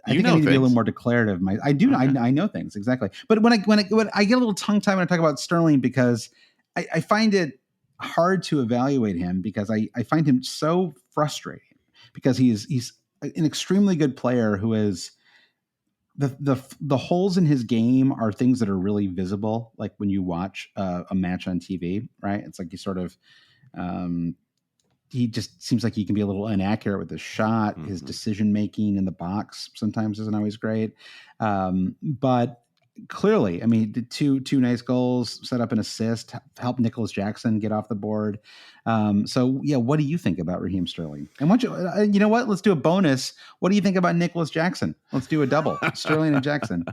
I think I need to be a little more declarative. I do. Okay. I know things exactly. But when I get a little tongue tied when I talk about Sterling, because I find it hard to evaluate him, because I find him so frustrating, because he's an extremely good player who is the holes in his game are things that are really visible. Like when you watch a match on TV, right? It's like you sort of. He just seems like he can be a little inaccurate with his shot. Mm-hmm. His decision-making in the box sometimes isn't always great. But clearly, I mean, the two nice goals, set up an assist, helped Nicholas Jackson get off the board. So yeah, what do you think about Raheem Sterling? And you know what? Let's do a bonus. What do you think about Nicholas Jackson? Let's do a double. Sterling and Jackson.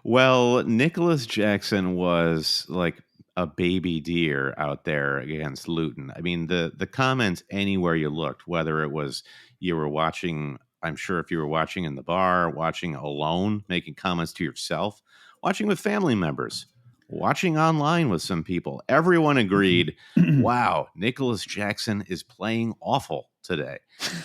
Well, Nicholas Jackson was like a baby deer out there against Luton. I mean, the comments anywhere you looked, whether it was you were watching, I'm sure if you were watching in the bar, watching alone, making comments to yourself, watching with family members, watching online with some people, everyone agreed, wow, Nicholas Jackson is playing awful today.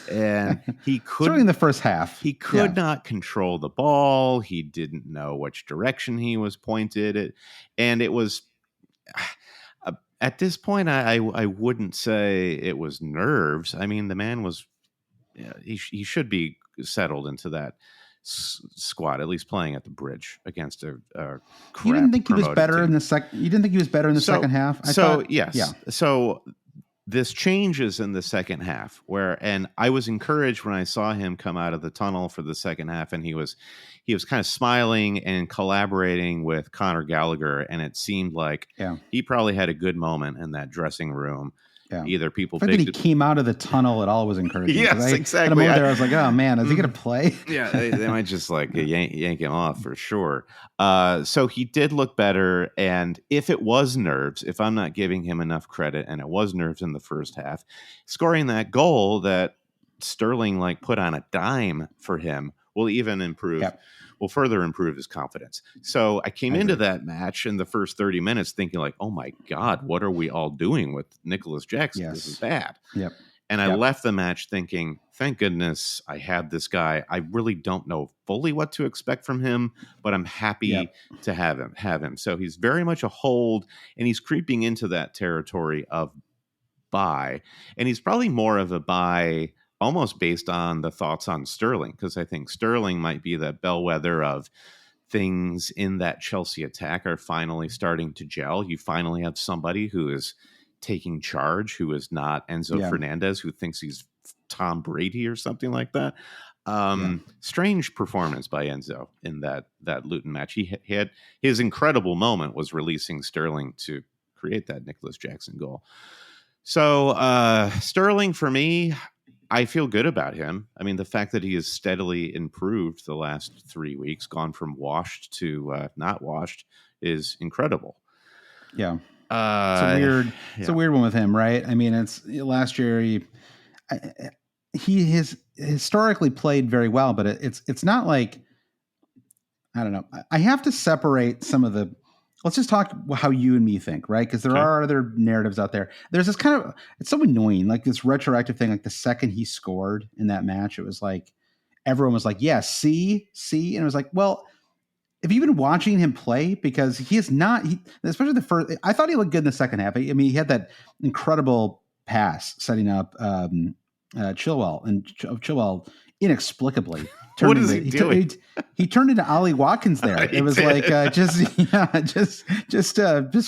And he could, certainly in the first half, he could not control the ball. He didn't know which direction he was pointed at. And it was, at this point, I wouldn't say it was nerves. I mean, the man was, he should be settled into that squad, at least playing at the Bridge against a crap. You didn't think he was better in the second? You didn't think he was better in the second half? Yes. Yeah. So this changes in the second half, and I was encouraged when I saw him come out of the tunnel for the second half, and he was kind of smiling and collaborating with Conor Gallagher, and it seemed like he probably had a good moment in that dressing room. Yeah. Either people think that he came out of the tunnel at all was encouraging. Yes, exactly. At a moment there, I was like, oh man, is he going to play? Yeah, they might just like yank him off for sure. So he did look better. And if it was nerves, if I'm not giving him enough credit, and it was nerves in the first half, scoring that goal that Sterling like put on a dime for him will even improve. Yep. Will further improve his confidence. So I came into that match in the first 30 minutes thinking like, oh my God, what are we all doing with Nicholas Jackson? Yes. This is bad. Yep. And I left the match thinking, thank goodness I had this guy. I really don't know fully what to expect from him, but I'm happy to have him. So he's very much a hold, and he's creeping into that territory of buy. And he's probably more of a buy almost based on the thoughts on Sterling, because I think Sterling might be that bellwether of things in that Chelsea attack are finally starting to gel. You finally have somebody who is taking charge, who is not Enzo Fernandez, who thinks he's Tom Brady or something like that. Strange performance by Enzo in that Luton match. He had his incredible moment was releasing Sterling to create that Nicholas Jackson goal. So Sterling, for me, I feel good about him. I mean, the fact that he has steadily improved the last 3 weeks, gone from washed to not washed, is incredible. Yeah. It's a weird one with him, right? I mean, it's last year he has historically played very well, but it's not like I don't know. I have to separate some of the. Let's just talk how you and me think, right? Because there are other narratives out there. There's this kind of, it's so annoying, like this retroactive thing. Like the second he scored in that match, it was like everyone was like, "Yeah, see," and it was like, well, have you been watching him play? Because he is not, especially the first. I thought he looked good in the second half. I mean, he had that incredible pass setting up Chilwell, and Chilwell inexplicably what is he doing? He turned into Ollie Watkins there. It was like just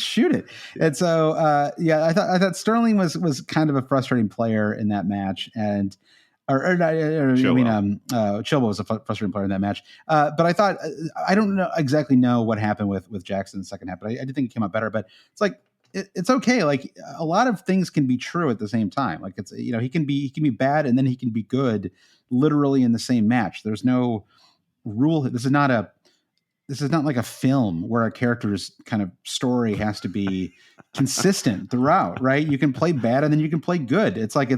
shoot it. And so I thought Sterling was kind of a frustrating player in that match, and Chilwell was a frustrating player in that match. But I thought I don't exactly know what happened with Jackson in the second half, but I did think he came out better. But it's like it's okay. Like a lot of things can be true at the same time. Like it's he can be bad and then he can be good, literally in the same match. There's no rule. This is not like a film where a character's kind of story has to be consistent throughout, right? You can play bad and then you can play good. It's like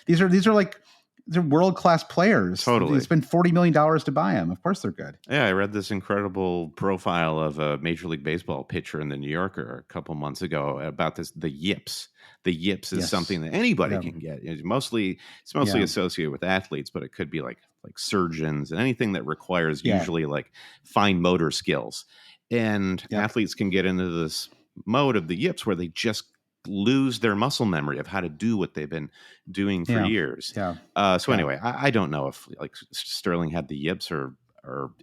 these are like they're world-class players. Totally. You spend $40 million to buy them. Of course they're good. Yeah, I read this incredible profile of a Major League Baseball pitcher in the New Yorker a couple months ago about the yips. The yips is something that anybody can get. It's mostly associated with athletes, but it could be like surgeons and anything that requires usually like fine motor skills. And athletes can get into this mode of the yips where they just lose their muscle memory of how to do what they've been doing for years. Anyway, I don't know if like Sterling had the yips or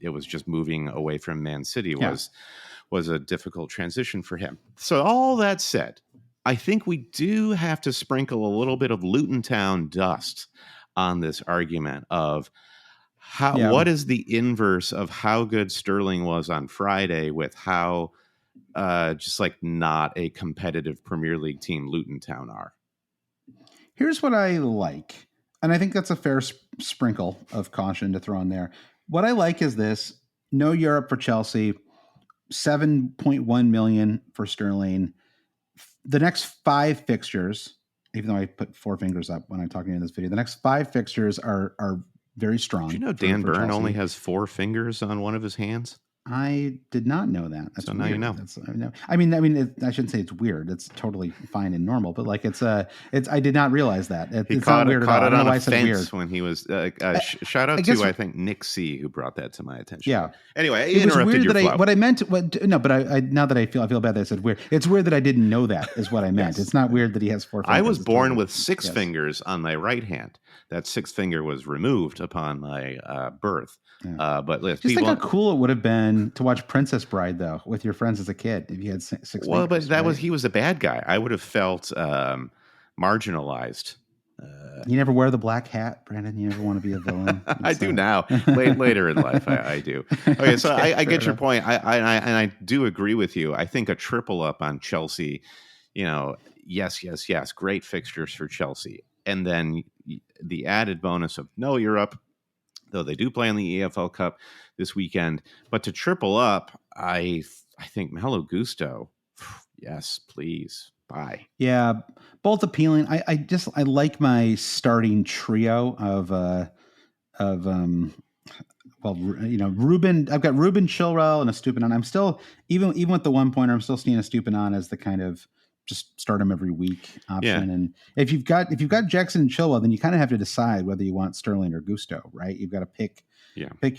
it was just moving away from Man City was a difficult transition for him. So all that said, I think we do have to sprinkle a little bit of Luton Town dust on this argument of what is the inverse of how good Sterling was on Friday with how just like not a competitive Premier League team Luton Town are. Here's what I like, and I think that's a fair sprinkle of caution to throw in there. What I like is this: no Europe for Chelsea, 7.1 million for Sterling. The next 5 fixtures, even though I put 4 fingers up when I'm talking in this video, the next 5 fixtures are very strong. Did you know Dan Burn only has 4 fingers on one of his hands? I did not know that. That's so weird. Now you know. I mean, I shouldn't say it's weird. It's totally fine and normal. But like, I did not realize that. It's not weird at all. I don't know why I said weird. When he was. Shout out to I think Nick C, who brought that to my attention. Yeah. Anyway, I interrupted your flow. What I meant. Now that I feel bad that I said weird. It's weird that I didn't know that. Is what I meant. It's not weird that he has 4 fingers. I was born with 6 fingers on my right hand. That 6th finger was removed upon my birth. Yeah. But just think how cool it would have been to watch Princess Bride though with your friends as a kid if you had 6 fingers. Well, but he was a bad guy. I would have felt marginalized. You never wear the black hat, Brandon. You never want to be a villain. I do now. Later in life, I do. Okay, so I get your point. I do agree with you. I think a triple up on Chelsea. Yes. Great fixtures for Chelsea, and then the added bonus of no Europe, though they do play in the EFL Cup this weekend. But to triple up, I think Malo Gusto, yes, please, bye. Yeah, both appealing. I like my starting trio of Ruben. I've got Ruben, Chilwell, and Estupiñán. I'm still even with the 1-pointer, I'm still seeing Estupiñán as the kind of just start him every week option. Yeah. And if you've got Jackson and Chilwell, then you kind of have to decide whether you want Sterling or Gusto, right? You've got to pick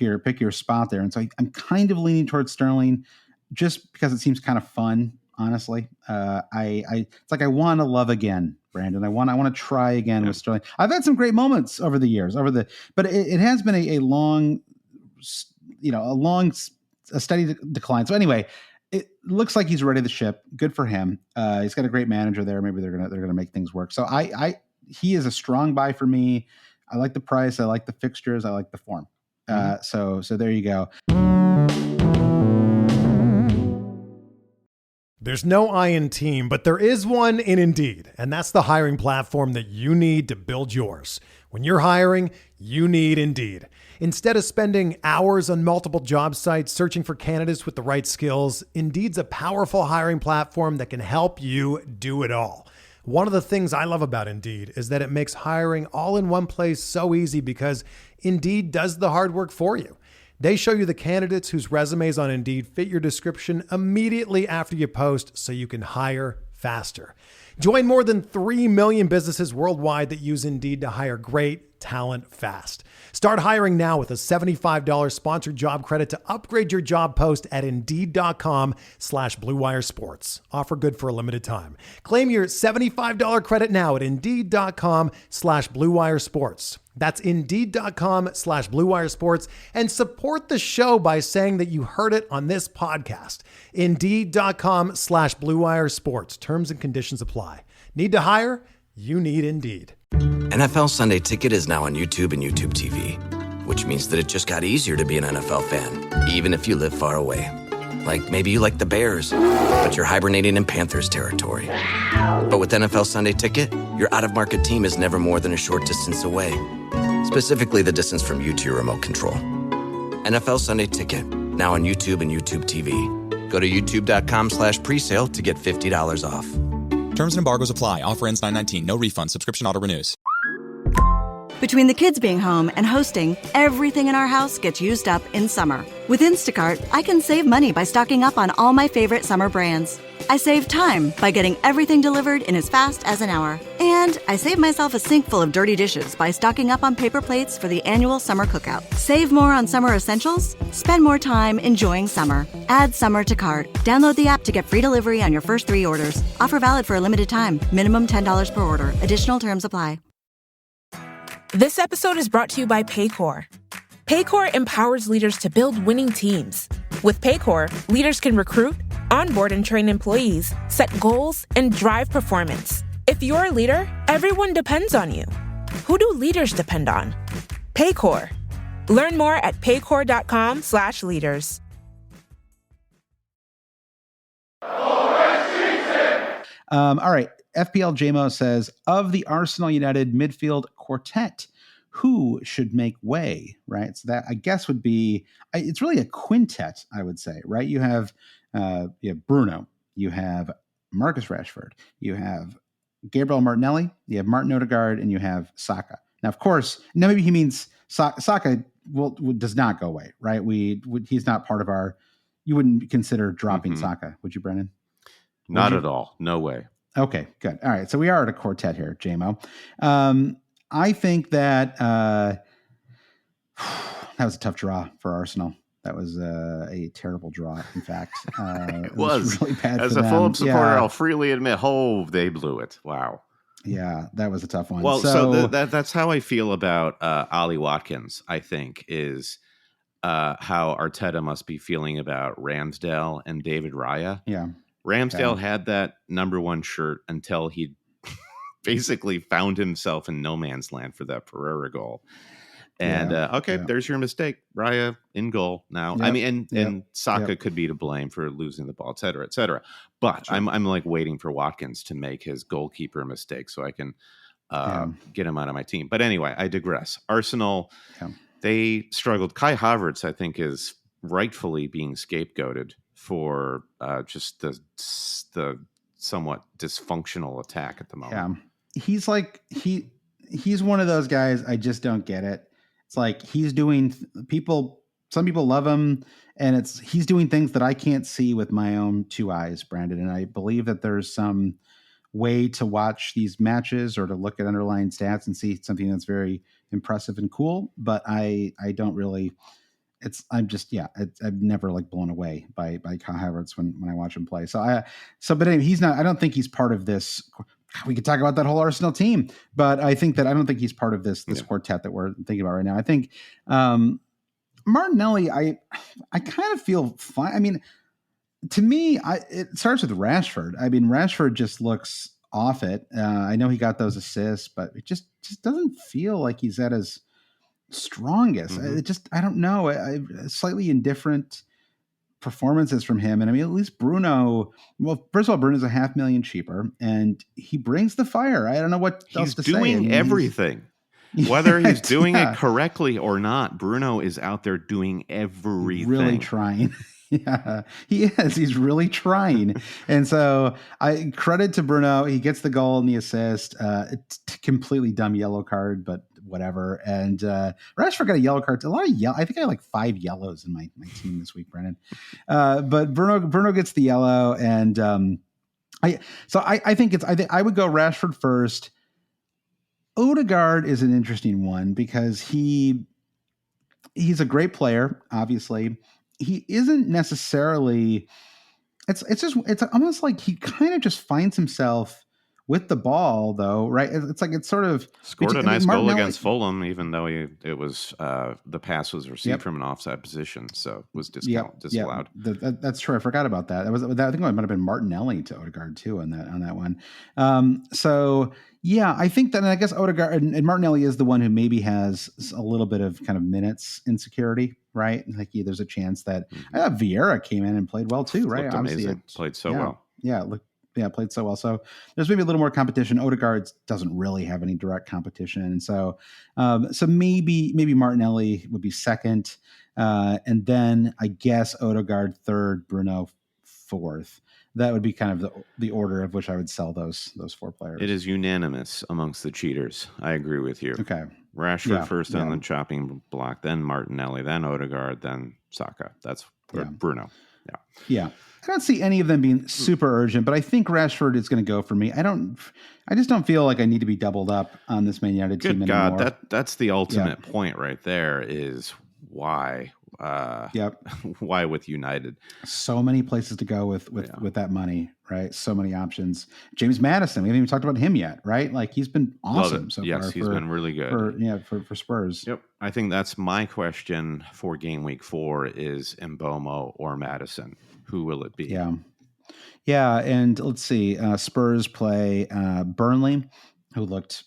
your spot there. And so I'm kind of leaning towards Sterling just because it seems kind of fun, honestly. It's like I want to love again, Brandon. I want to try again with Sterling. I've had some great moments over the years, but it has been a long, a steady decline. So anyway, it looks like he's ready to ship. Good for him. He's got a great manager there. Maybe they're gonna make things work. So he is a strong buy for me. I like the price. I like the fixtures. I like the form. So there you go. There's no I in team, but there is one in Indeed, and that's the hiring platform that you need to build yours. When you're hiring, you need Indeed. Instead of spending hours on multiple job sites searching for candidates with the right skills, Indeed's a powerful hiring platform that can help you do it all. One of the things I love about Indeed is that it makes hiring all in one place so easy because Indeed does the hard work for you. They show you the candidates whose resumes on Indeed fit your description immediately after you post so you can hire faster. Join more than 3 million businesses worldwide that use Indeed to hire great talent fast. Start hiring now with a $75 sponsored job credit to upgrade your job post at Indeed.com/Blue Wire Sports. Offer good for a limited time. Claim your $75 credit now at Indeed.com/Blue Wire Sports. That's Indeed.com/Blue Wire Sports, and support the show by saying that you heard it on this podcast. Indeed.com/Blue Wire Sports. Terms and conditions apply. Need to hire? You need Indeed. NFL Sunday Ticket is now on YouTube and YouTube TV, which means that it just got easier to be an NFL fan, even if you live far away. Like maybe you like the Bears, but you're hibernating in Panthers territory. But with NFL Sunday Ticket, your out-of-market team is never more than a short distance away. Specifically, the distance from you to your remote control. NFL Sunday Ticket, now on YouTube and YouTube TV. Go to youtube.com/presale to get $50 off. Terms and embargoes apply. Offer ends 9/19. No refund. Subscription auto renews. Between the kids being home and hosting, everything in our house gets used up in summer. With Instacart, I can save money by stocking up on all my favorite summer brands. I save time by getting everything delivered in as fast as an hour. And I save myself a sink full of dirty dishes by stocking up on paper plates for the annual summer cookout. Save more on summer essentials? Spend more time enjoying summer. Add summer to cart. Download the app to get free delivery on your first 3 orders. Offer valid for a limited time. Minimum $10 per order. Additional terms apply. This episode is brought to you by Paycor. Paycor empowers leaders to build winning teams. With Paycor, leaders can recruit, onboard and train employees, set goals, and drive performance. If you're a leader, everyone depends on you. Who do leaders depend on? Paycor. Learn more at paycor.com/leaders. All right. FPL JMO says, of the Arsenal United midfield quartet, who should make way, right? So that, I guess, would be, it's really a quintet, I would say, right? You have Bruno, you have Marcus Rashford, you have Gabriel Martinelli, you have Martin Odegaard, and you have Saka. Now, of course, now maybe he means Saka does not go away, right? He's not part of our, you wouldn't consider dropping Saka, would you, Brennan? Not at all. No way. Okay, good. All right. So we are at a quartet here, JMO. I think that that was a tough draw for Arsenal. That was a terrible draw, in fact. It was really bad. As for a them. Fulham supporter, I'll freely admit, they blew it. Wow. Yeah, that was a tough one. Well, so that's how I feel about Ollie Watkins, I think, is how Arteta must be feeling about Ramsdale and David Raya. Yeah. Ramsdale had that number 1 shirt until he basically found himself in no man's land for that Pereira goal. And there's your mistake. Raya in goal now. Yep. I mean, and Saka could be to blame for losing the ball, et cetera, et cetera. But I'm like waiting for Watkins to make his goalkeeper mistake so I can get him out of my team. But anyway, I digress. Arsenal, they struggled. Kai Havertz, I think, is rightfully being scapegoated for just the somewhat dysfunctional attack at the moment. Yeah, he's like he's one of those guys. I just don't get it. It's like he's doing some people love him, and he's doing things that I can't see with my own 2 eyes, Brandon. And I believe that there's some way to watch these matches or to look at underlying stats and see something that's very impressive and cool. But I don't really. I'm never like blown away by Kai Havertz when I watch him play. But anyway, he's not. I don't think he's part of this. We could talk about that whole Arsenal team, but I don't think he's part of this quartet that we're thinking about right now. I think Martinelli. I kind of feel fine. I mean, to me, it starts with Rashford. I mean, Rashford just looks off it. I know he got those assists, but it just doesn't feel like he's at his strongest. I don't know. Slightly indifferent performances from him. And I mean, at least Bruno, well, first of all, Bruno's $500,000 cheaper and he brings the fire. I don't know what else to say. He's doing everything. Whether he's doing it correctly or not, Bruno is out there doing everything. Really trying. Yeah, he is. He's really trying. And so I credit to Bruno. He gets the goal and the assist. Completely dumb yellow card, but whatever. And Rashford got a yellow card. A lot of yellow. I think I had like 5 yellows in my team this week, Brennan. But Bruno gets the yellow, and I think I would go Rashford first. Odegaard is an interesting one because he's a great player. Obviously, he isn't necessarily. It's almost like he kind of just finds himself with the ball, though, right? It's like it's sort of scored a nice goal against Fulham, even though it was the pass was received from an offside position, so it was disallowed. That's true. I forgot about that. I think it might have been Martinelli to Odegaard too on that one. So yeah, I think that, and I guess Odegaard and Martinelli is the one who maybe has a little bit of kind of minutes insecurity, right? Like there's a chance that Vieira came in and played well too, right? Looked amazing. Played so well. Yeah, played so well. So there's maybe a little more competition. Odegaard doesn't really have any direct competition, and so maybe Martinelli would be second, and then I guess Odegaard third, Bruno fourth. That would be kind of the order of which I would sell those 4 players. It is unanimous amongst the cheaters. I agree with you. Okay, Rashford first on the chopping block, then Martinelli, then Odegaard, then Saka. That's Bruno. Yeah. I don't see any of them being super urgent, but I think Rashford is going to go for me. I just don't feel like I need to be doubled up on this Man United team anymore. Good God, that's the ultimate point right there is why. Why with United? So many places to go with that money, right? So many options. James Maddison, we haven't even talked about him yet, right? Like he's been awesome so far. Yes, he's been really good. For Spurs. Yep. I think that's my question for game week 4 is Mbomo or Maddison. Who will it be? Yeah. And let's see. Spurs play Burnley, who looked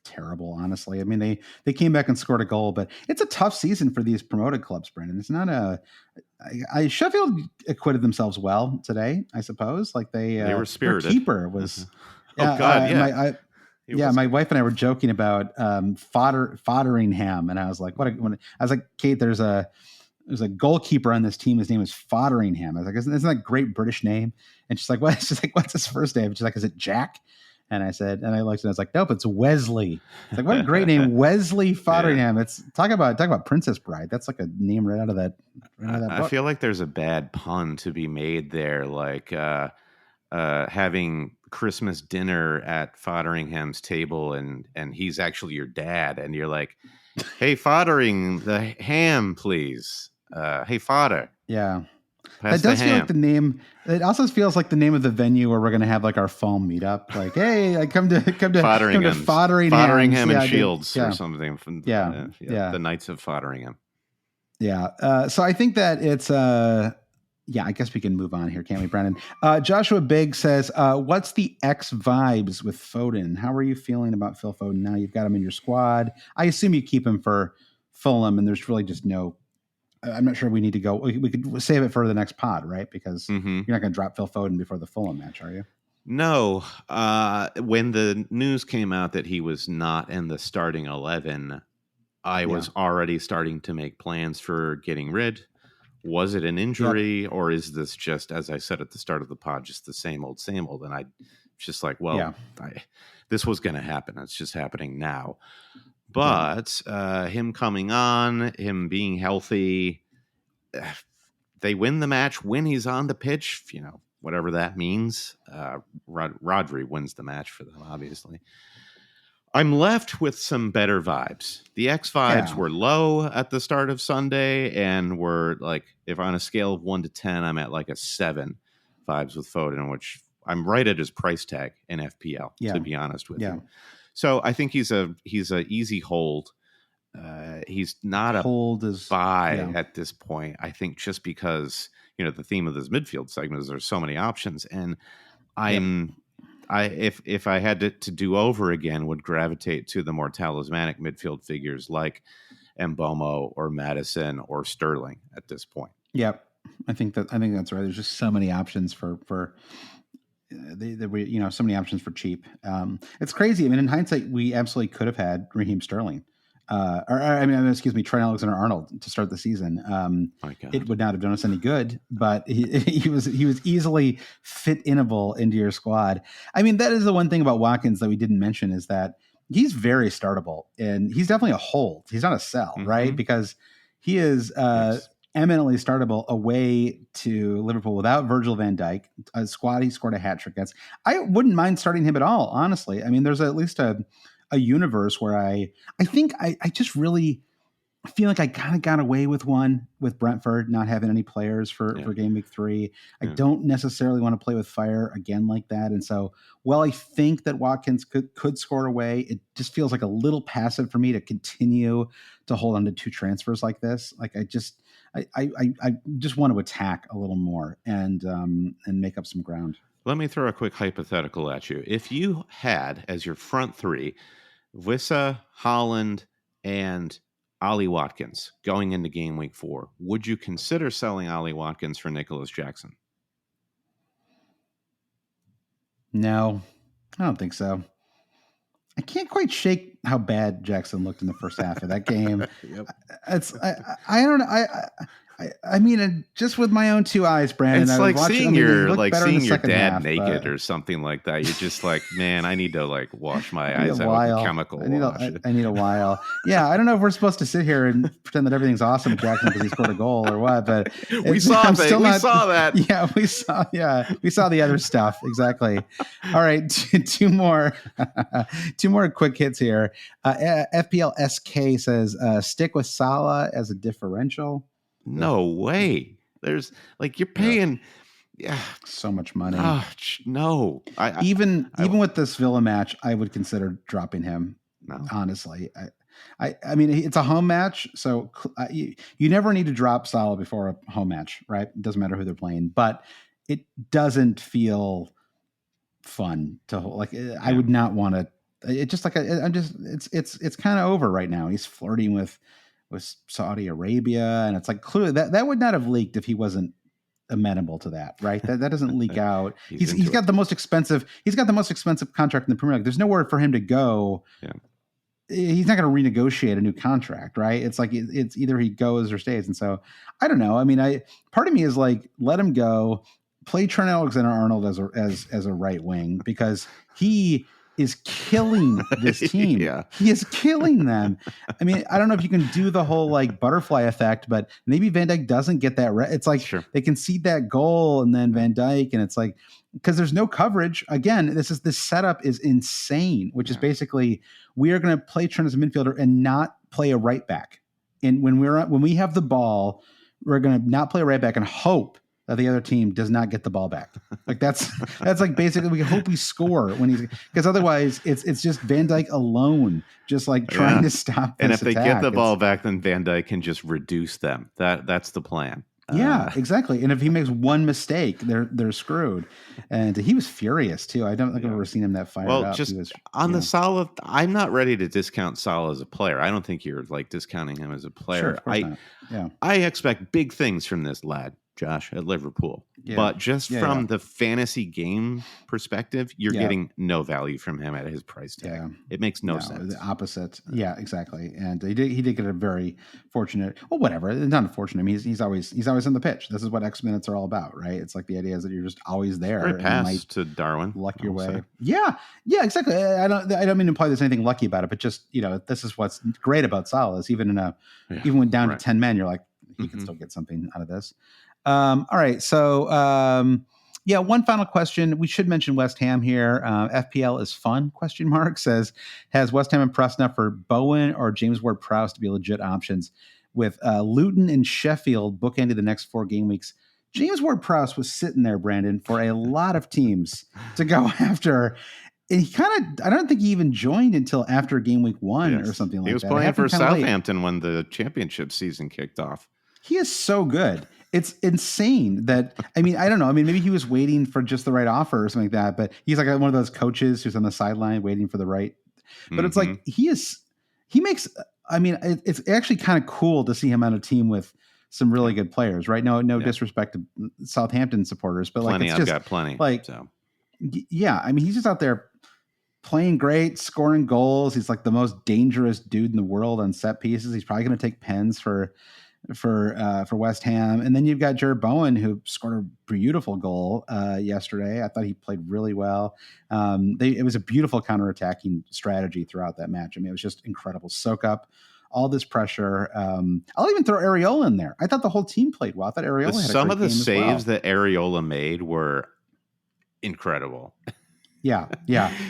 terrible, honestly. I mean, they came back and scored a goal, but it's a tough season for these promoted clubs, Brendan. It's not Sheffield acquitted themselves well today, I suppose. Like they were spirited. Their keeper was. Oh God, yeah. My wife and I were joking about Fodderingham, and I was like, Kate, there's a goalkeeper on this team. His name is Fodderingham. I was like, isn't that a great British name? And she's like, what? She's like, what's his first name? She's like, is it Jack? And I said, and I looked and I was like, nope, it's Wesley. It's like, what a great name, Wesley Fodderingham. It's talk about Princess Bride. That's like a name right out of that book. I feel like there's a bad pun to be made there, like having Christmas dinner at Fodderingham's table, and he's actually your dad, and you're like, hey, Foddering the ham, please. Hey, Fodder. Yeah. That does feel like the name. It also feels like the name of the venue where we're going to have like our fall meetup. Like, hey, I come to Fodderingham and Shields or something. From the Knights of Fodderingham. Yeah. So I think that it's I guess we can move on here, can't we, Brennan? Joshua Big says, what's the X vibes with Foden? How are you feeling about Phil Foden now? You've got him in your squad. I assume you keep him for Fulham, and there's really just no. I'm not sure we need to go. We could save it for the next pod, right? Because you're not going to drop Phil Foden before the Fulham match, are you? No. When the news came out that he was not in the starting 11, I was already starting to make plans for getting rid. Was it an injury, or is this just, as I said at the start of the pod, just the same old? And I just like, this was going to happen. It's just happening now. But him coming on, him being healthy, they win the match when he's on the pitch, whatever that means. Rodri wins the match for them, obviously. I'm left with some better vibes. The X vibes were low at the start of Sunday, and were like, if on a scale of 1 to 10, I'm at like a 7 vibes with Foden, which I'm right at his price tag in FPL, to be honest with you. So I think he's a easy hold. He's not a buy at this point. I think just because the theme of this midfield segment is there's so many options, and if I had to do over again, would gravitate to the more talismanic midfield figures like Mbomo or Maddison or Sterling at this point. Yep, I think that's right. There's just so many options for. So many options for cheap. It's crazy. I mean, in hindsight, we absolutely could have had Raheem Sterling, Trent Alexander-Arnold to start the season. It would not have done us any good, but he was easily fit-inable into your squad. I mean, that is the one thing about Watkins that we didn't mention is that he's very startable, and he's definitely a hold. He's not a sell, right? Because he is eminently startable away to Liverpool without Virgil van Dijk. A squad he scored a hat trick against. I wouldn't mind starting him at all, honestly. I mean, there's at least a universe where I think I just really feel like I kind of got away with one with Brentford not having any players for game week 3. I don't necessarily want to play with fire again like that. And so, while I think that Watkins could score away, it just feels like a little passive for me to continue to hold on to 2 transfers like this. Like I just want to attack a little more and make up some ground. Let me throw a quick hypothetical at you. If you had as your front 3, Wissa, Holland, and Ollie Watkins going into game week 4, would you consider selling Ollie Watkins for Nicholas Jackson? No, I don't think so. I can't quite shake how bad Jackson looked in the first half of that game. I don't know. I mean, just with my own 2 eyes, Brandon. It's like seeing your dad half, naked or something like that. You're just like, man, I need to wash my eyes out with chemical wash. I need a while. Yeah, I don't know if we're supposed to sit here and pretend that everything's awesome with Jackson because he scored a goal or what. But we saw that. Yeah, we saw the other stuff exactly. All right, 2 more quick hits here. FPL SK says stick with Salah as a differential. No way. There's you're paying so much money. No. Even with this Villa match, I would consider dropping him. No. Honestly, I mean, it's a home match, so you never need to drop Salah before a home match, right? It doesn't matter who they're playing, but it doesn't feel fun to hold. I would not want to. It's just it's kind of over right now. He's flirting with Saudi Arabia, and it's clearly that would not have leaked if he wasn't amenable to that, right? That doesn't leak out. He's got the most expensive contract in the Premier League. There's nowhere for him to go. Yeah. He's not going to renegotiate a new contract, right? It's it's either he goes or stays. And so I don't know. I mean, part of me is let him go, play Trent Alexander-Arnold as a right wing, because he is killing this team. Yeah. He is killing them. I mean, I don't know if you can do the whole butterfly effect, but maybe Van Dijk doesn't get that. It's sure. They concede that goal and then Van Dijk, and it's because there's no coverage. Again, this setup is insane, which is basically we are going to play Trent as a midfielder and not play a right back. And when we have the ball, we're going to not play a right back and hope that the other team does not get the ball back. That's basically, we hope we score because otherwise it's just Van Dijk alone, just trying to stop this And if they attack. get the ball back, then Van Dijk can just reduce them. That's the plan. Yeah, exactly. And if he makes one mistake, they're screwed. And he was furious too. I don't think I've ever seen him that fired up. Well, just the Salah, I'm not ready to discount Salah as a player. I don't think you're discounting him as a player. Sure, of course not. Yeah. I expect big things from this lad, Josh, at Liverpool. Yeah. But just from the fantasy game perspective, you're getting no value from him at his price tag. Yeah. It makes no sense. The opposite. Yeah, exactly. And he did get a very fortunate, well, whatever. Not unfortunate. I mean, he's always on the pitch. This is what X minutes are all about, right? It's the idea is that you're just always there. Great pass to Darwin. Luck your way. Say. Yeah, exactly. I don't mean to imply there's anything lucky about it, but just, this is what's great about Salah is even when down to 10 men, you're he can still get something out of this. All right. So, one final question. We should mention West Ham here. FPL is fun, ? Says, has West Ham impressed enough for Bowen or James Ward-Prowse to be legit options with Luton and Sheffield bookending the next 4 game weeks? James Ward-Prowse was sitting there, Brandon, for a lot of teams to go after. And he I don't think he even joined until after game week 1 or something like that. He was playing for Southampton when the championship season kicked off. He is so good. It's insane that, I don't know. Maybe he was waiting for just the right offer or something like that, but he's one of those coaches who's on the sideline waiting for the right. But it's it's actually kind of cool to see him on a team with some really good players, right? No disrespect to Southampton supporters, but I've got plenty. He's just out there playing great, scoring goals. He's the most dangerous dude in the world on set pieces. He's probably going to take pens for for West Ham. And then you've got Jared Bowen, who scored a beautiful goal yesterday. I thought he played really well. It was a beautiful counterattacking strategy throughout that match. I mean, it was just incredible. Soak up all this pressure. I'll even throw Areola in there. I thought the whole team played well. I thought Areola had some a of great the game saves as well. that Areola made were incredible. Yeah.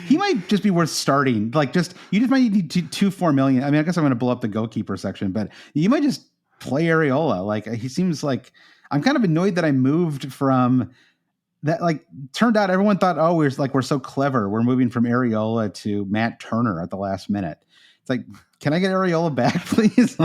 He might just be worth starting. Like, you just might need 2-4 million. I mean, I guess I'm going to blow up the goalkeeper section, but you might just play Areola. Like, he seems like, I'm kind of annoyed that I moved from that. Like, turned out everyone thought, oh, we're so clever. We're moving from Areola to Matt Turner at the last minute. It's like, can I get Areola back, please?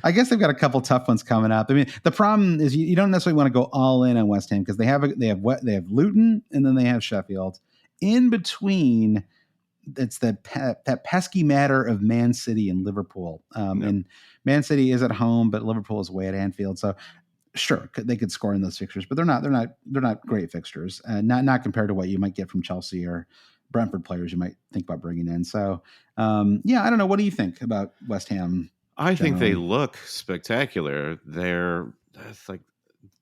I guess they've got a couple tough ones coming up. I mean, the problem is you don't necessarily want to go all in on West Ham because they have Luton and then they have Sheffield. In between, it's that pesky matter of Man City and Liverpool. And Man City is at home, but Liverpool is away at Anfield. So sure, they could score in those fixtures, but they're not great fixtures. Not compared to what you might get from Chelsea or Brentford players you might think about bringing in. So, I don't know. What do you think about West Ham? I think they look spectacular. That's like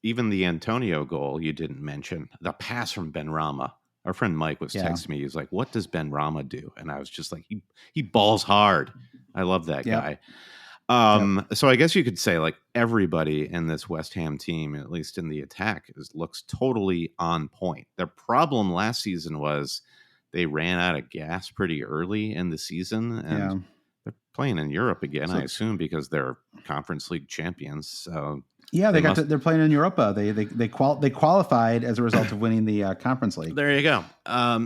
even the Antonio goal you didn't mention, the pass from Benrahma. Our friend Mike was texting me. He was like, "What does Benrahma do?" And I was just like, "He balls hard." I love that guy. So I guess you could say like everybody in this West Ham team, at least in the attack, looks totally on point. Their problem last season was they ran out of gas pretty early in the season, and they're playing in Europe again, I assume, because they're Conference League champions. So yeah, they're playing in Europa. They qualified as a result of winning the Conference League. There you go.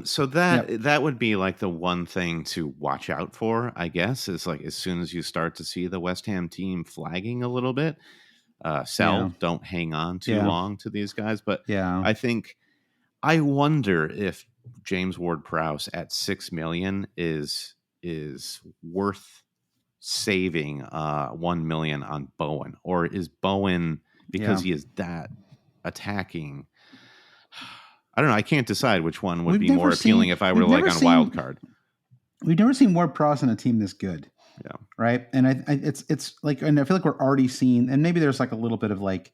So that would be like the one thing to watch out for, I guess, is like as soon as you start to see the West Ham team flagging a little bit, don't hang on too long to these guys. But I wonder if James Ward-Prowse at $6 million is worth saving $1 million on Bowen, or is Bowen, because he is that attacking? I don't know. I can't decide which one would be more appealing if I were like on wild card. We've never seen Ward-Prowse in a team this good. Yeah. Right. And it's like, and I feel like we're already seeing, and maybe there's like a little bit of like,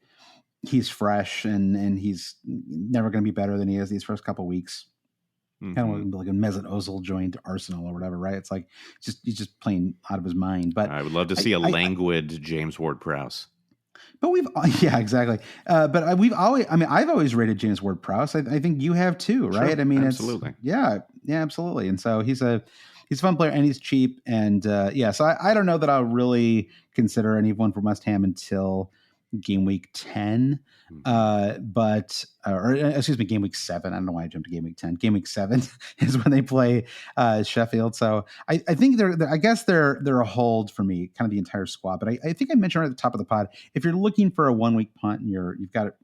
he's fresh and he's never going to be better than he is these first couple of weeks. Kind of like a Mesut Ozil joined Arsenal or whatever, right? It's like he's just playing out of his mind. But I would love to see a languid James Ward-Prowse. But exactly. But I've always rated James Ward-Prowse. I think you have too, right? Sure, I mean, absolutely. Absolutely. And so he's a fun player and he's cheap. And so I don't know that I'll really consider anyone from West Ham until game week 10, game week 7. I don't know why I jumped to game week 10. Game week 7 is when they play Sheffield. So I think they're a hold for me, kind of the entire squad. But I think I mentioned right at the top of the pod, if you're looking for a 1 week punt and you've got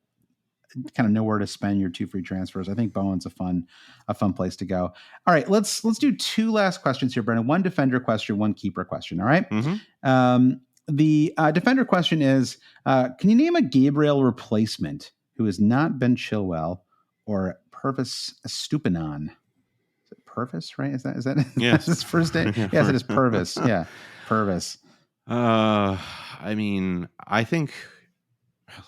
kind of nowhere to spend your 2 free transfers, I think Bowen's a fun place to go. All right, let's do 2 last questions here, Brennan. 1 defender question, 1 keeper question. All right. The defender question is, can you name a Gabriel replacement who has not been Chilwell or Purvis Estupiñán? Is it Purvis, right? Is that yes. his first name? Yes, it is Purvis. Yeah, Purvis. I mean, I think,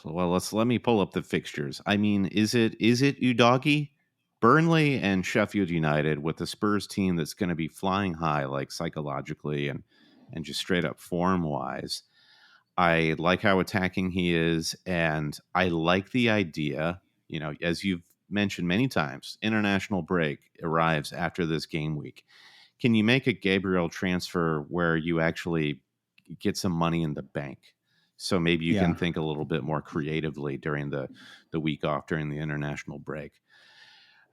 well, let me pull up the fixtures. I mean, is it Udogie? Burnley and Sheffield United with the Spurs team that's going to be flying high, like psychologically and just straight up form wise. I like how attacking he is. And I like the idea, as you've mentioned many times, international break arrives after this game week. Can you make a Gabriel transfer where you actually get some money in the bank? So maybe you can think a little bit more creatively during the week off during the international break.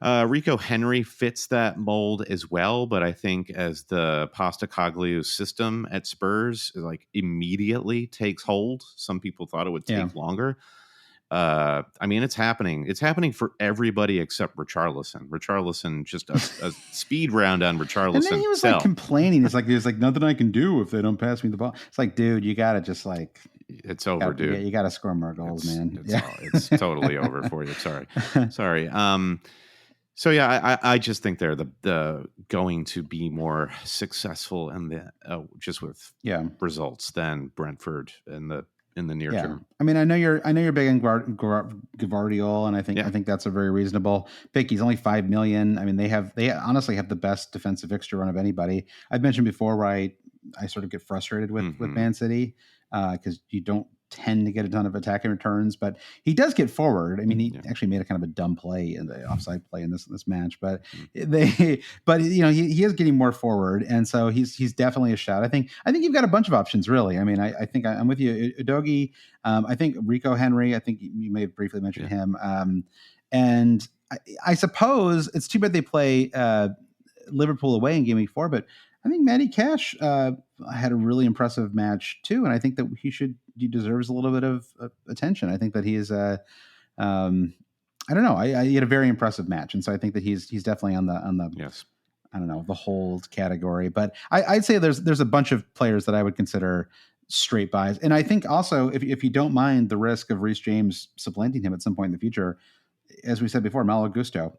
Rico Henry fits that mold as well, but I think as the Postecoglou system at Spurs like immediately takes hold, some people thought it would take longer. I mean, it's happening. It's happening for everybody except Richarlison. Richarlison, just a speed round on Richarlison. And then he was like complaining. It's like, there's like nothing I can do if they don't pass me the ball. It's like, dude, you got to just like. It's over, dude. You got to score more goals, man. It's totally over for you. Sorry. So yeah, I just think they're the going to be more successful in the just with results than Brentford in the near term. I mean, I know you're big on Gvardiol, and I think that's a very reasonable pick. He's only $5 million. I mean, they honestly have the best defensive fixture run of anybody. I've mentioned before where I sort of get frustrated with Man City because you don't tend to get a ton of attacking returns, but he does get forward. I mean, he actually made a kind of a dumb play in the offside play in this match, but he is getting more forward, and so he's definitely a shot. I think you've got a bunch of options, really. I mean, I think I'm with you, Udogie. I think Rico Henry. I think you may have briefly mentioned him, and I suppose it's too bad they play Liverpool away in Game Week 4, but I think Matty Cash had a really impressive match too, and I think that he deserves a little bit of attention. I think that he is I don't know. He had a very impressive match, and so I think that he's definitely on the yes. I don't know, the hold category. But I'd say there's a bunch of players that I would consider straight buys, and I think also if you don't mind the risk of Reece James supplanting him at some point in the future, as we said before, Malo Gusto.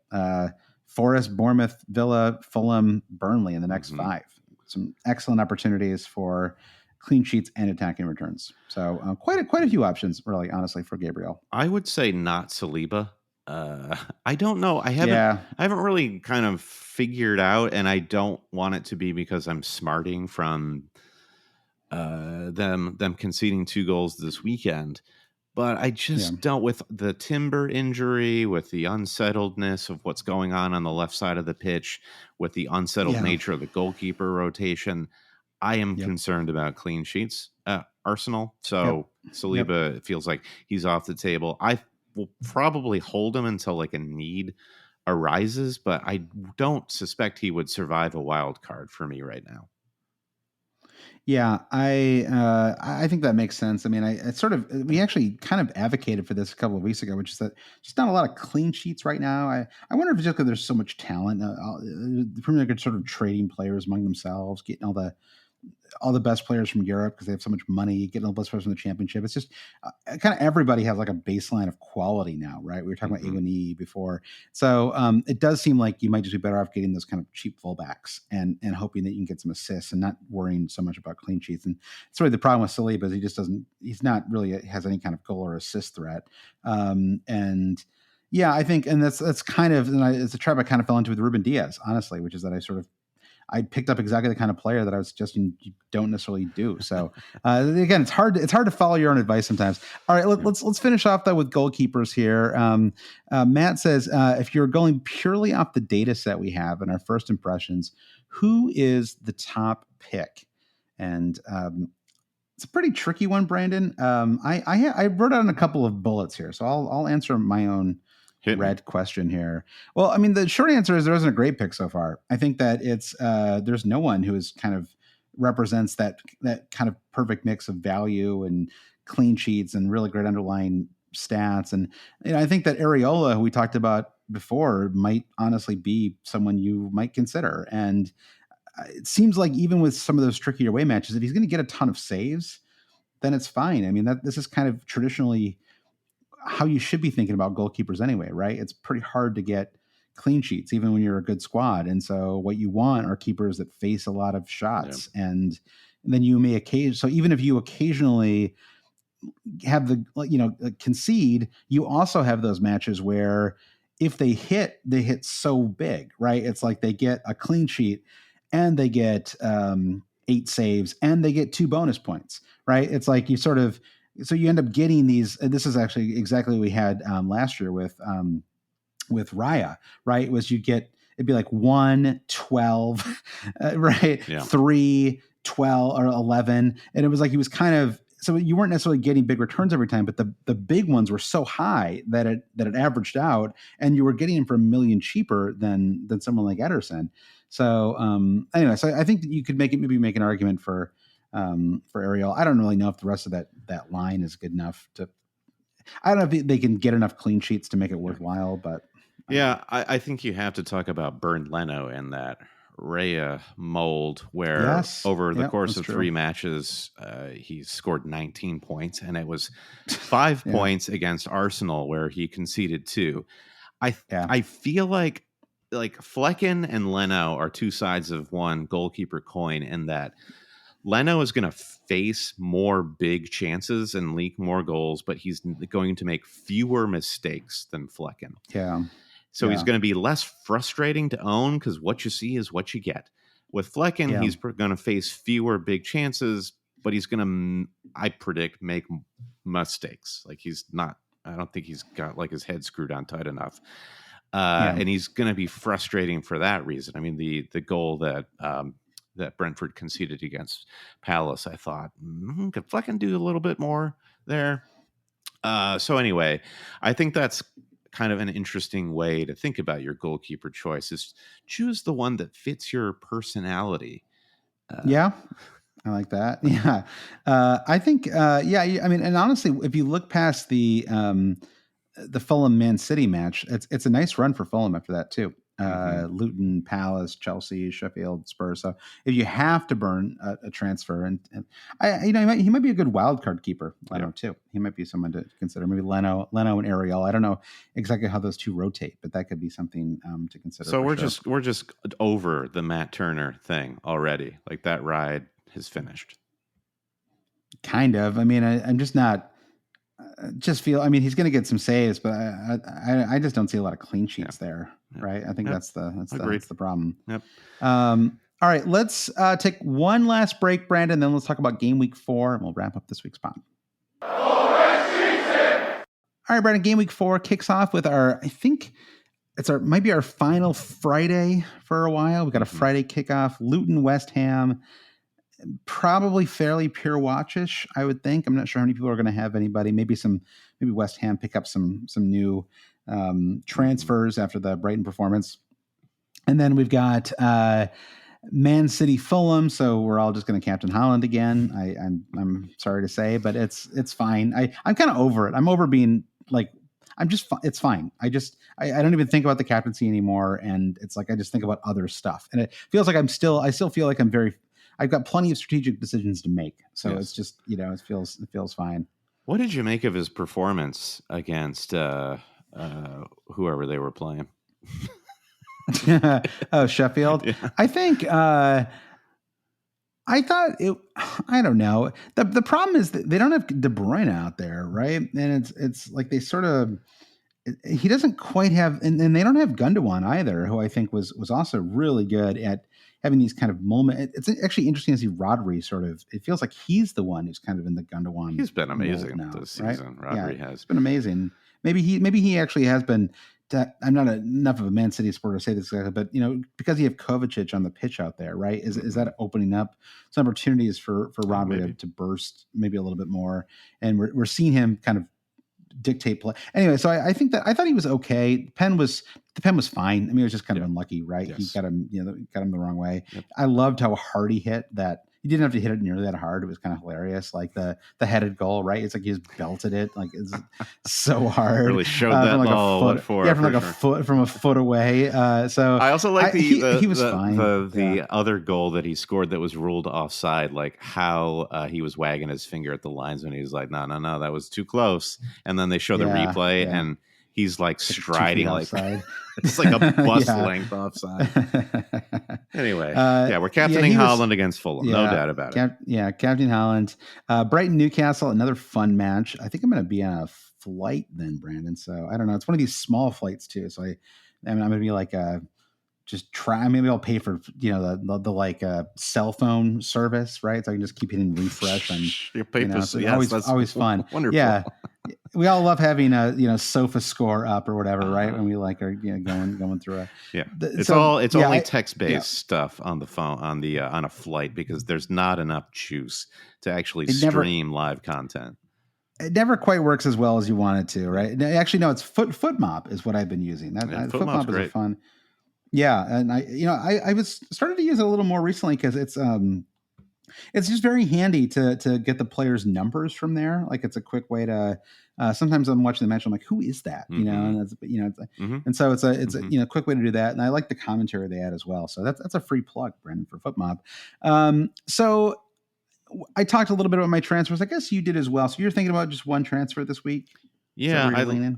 Forest, Bournemouth, Villa, Fulham, Burnley in the next 5. Some excellent opportunities for clean sheets and attacking returns. So quite a few options, really, honestly, for Gabriel. I would say not Saliba. I don't know. I haven't really kind of figured out, and I don't want it to be because I'm smarting from them conceding 2 goals this weekend. But I just don't, with the Timber injury, with the unsettledness of what's going on the left side of the pitch, with the unsettled nature of the goalkeeper rotation, I am concerned about clean sheets at Arsenal. So Saliba, it feels like he's off the table. I will probably hold him until like a need arises, but I don't suspect he would survive a wild card for me right now. Yeah, I think that makes sense. I mean, we actually kind of advocated for this a couple of weeks ago, which is that just not a lot of clean sheets right now. I wonder if it's just because there's so much talent. The Premier League are sort of trading players among themselves, getting all the best players from Europe because they have so much money, getting all the best players from the Championship. It's just kind of everybody has like a baseline of quality now, right? We were talking about Iwani before. So it does seem like you might just be better off getting those kind of cheap fullbacks and hoping that you can get some assists and not worrying so much about clean sheets. And it's really the problem with Saliba is he's not really has any kind of goal or assist threat. And yeah, I think, and that's kind of, it's a trap I kind of fell into with Ruben Diaz, honestly, which is that I picked up exactly the kind of player that I was suggesting you don't necessarily do. So again, it's hard to follow your own advice sometimes. All right, let's finish off though with goalkeepers here. Matt says, if you're going purely off the data set we have and our first impressions, who is the top pick? And it's a pretty tricky one, Brandon. I wrote down a couple of bullets here, so I'll answer my own red question here. Well, I mean, the short answer is there isn't a great pick so far. I think that it's there's no one who is kind of represents that kind of perfect mix of value and clean sheets and really great underlying stats. And I think that Areola, who we talked about before, might honestly be someone you might consider. And it seems like even with some of those tricky away matches, if he's going to get a ton of saves, then it's fine. I mean, this is kind of traditionally how you should be thinking about goalkeepers anyway, right? It's pretty hard to get clean sheets, even when you're a good squad. And so what you want are keepers that face a lot of shots. And then you may so even if you occasionally have concede, you also have those matches where if they hit so big, right? It's like they get a clean sheet and they get 8 saves and they get 2 bonus points, right? It's like so you end up getting these. This is actually exactly what we had last year with Raya, right? It'd be like 1, 12, right? Yeah. 3, 12, or 11. And it was like he was kind of, so you weren't necessarily getting big returns every time, but the big ones were so high that it averaged out, and you were getting him for $1 million cheaper than someone like Ederson. So anyway, so I think that you could maybe make an argument for Ariel. I don't really know if the rest of that line is good enough to. I don't know if they can get enough clean sheets to make it worthwhile, but I think you have to talk about Bernd Leno and that Raya mold, where over the course of 3 matches, he scored 19 points, and it was 5 points against Arsenal where he conceded 2. I feel like like Flecken and Leno are two sides of one goalkeeper coin, in that Leno is going to face more big chances and leak more goals, but he's going to make fewer mistakes than Flecken. Yeah. So he's going to be less frustrating to own because what you see is what you get. With Flecken, he's going to face fewer big chances, but he's going to, I predict, make mistakes. Like I don't think he's got like his head screwed on tight enough. And he's going to be frustrating for that reason. I mean, the goal that Brentford conceded against Palace, I thought, could Flecken do a little bit more there? So anyway, I think that's kind of an interesting way to think about your goalkeeper choice, is choose the one that fits your personality. I like that. Yeah. I think, I mean, and honestly, if you look past the Fulham Man City match, it's a nice run for Fulham after that too. Luton, Palace, Chelsea, Sheffield, Spurs. So if you have to burn a transfer, and he might be a good wild card keeper. Leno too. He might be someone to consider. Maybe Leno and Ariel. I don't know exactly how those two rotate, but that could be something to consider. So we're just over the Matt Turner thing already. Like that ride has finished. Kind of. I mean, I'm just not. Just feel. I mean, he's going to get some saves, but I just don't see a lot of clean sheets there. Right. I think that's the problem. Yep. All right. Let's take one last break, Brandon. Then let's talk about game week 4, and we'll wrap up this week's pod. All right, Brandon. Game week 4 kicks off with I think might be our final Friday for a while. We got a Friday kickoff. Luton, West Ham. Probably fairly pure watchish, I would think. I'm not sure how many people are going to have anybody. Maybe West Ham pick up some new transfers after the Brighton performance. And then we've got Man City Fulham. So we're all just going to captain Haaland again. I'm sorry to say, but it's fine. I'm kind of over it. I'm over being like, it's fine. I don't even think about the captaincy anymore. And it's like, I just think about other stuff. And it feels like I still feel like I've got plenty of strategic decisions to make. So It's just, it feels fine. What did you make of his performance against whoever they were playing? Sheffield. Yeah. I think I thought I don't know. The problem is that they don't have De Bruyne out there, right? And it's like they sort of, he doesn't quite have, and they don't have Gundogan either, who I think was also really good at having these kind of moments. It's actually interesting to see Rodri sort of, it feels like he's the one who's kind of in the Gundogan. He's been amazing this season. Right? Rodri has been amazing. Maybe he actually has been. I'm not enough of a Man City supporter to say this exactly, but because you have Kovacic on the pitch out there, right? Is that opening up some opportunities for Rodri to burst maybe a little bit more? And we're seeing him kind of dictate play. Anyway, so I think that I thought he was okay. The pen was fine. I mean, it was just kind of unlucky, right? Yes. He got him the wrong way. Yep. I loved how hard he hit that. He didn't have to hit it nearly that hard. It was kind of hilarious. Like the headed goal, right? It's like he just belted it. Like it's so hard. Really showed that from like ball. A foot, from a foot away. So I also like he was fine. The other goal that he scored that was ruled offside, like how he was wagging his finger at the linesman. He was like, no, that was too close. And then they show the replay and he's like striding like it's like a bus length offside. Anyway, we're captaining Haaland against Fulham, no doubt about it. Captain Haaland. Brighton Newcastle, another fun match. I think I'm going to be on a flight then, Brandon. So I don't know. It's one of these small flights too. So I'm going to be like just try. Maybe I'll pay for the like cell phone service, right? So I can just keep hitting refresh and always fun. Wonderful. Yeah. We all love having a sofa score up or whatever, right? When we like are going through it's only text-based stuff on the phone on a flight because there's not enough juice to actually stream live content. It never quite works as well as you want it to, right? Actually, no, it's FootMop is what I've been using. FootMop is a fun. Yeah, and I was started to use it a little more recently because it's just very handy to get the players' numbers from there. Like it's a quick way to. Sometimes I'm watching the match. I'm like, who is that? And that's and so it's a quick way to do that. And I like the commentary they add as well. So that's a free plug, Brendan, for FootMob. So I talked a little bit about my transfers. I guess you did as well. So you're thinking about just one transfer this week? Yeah,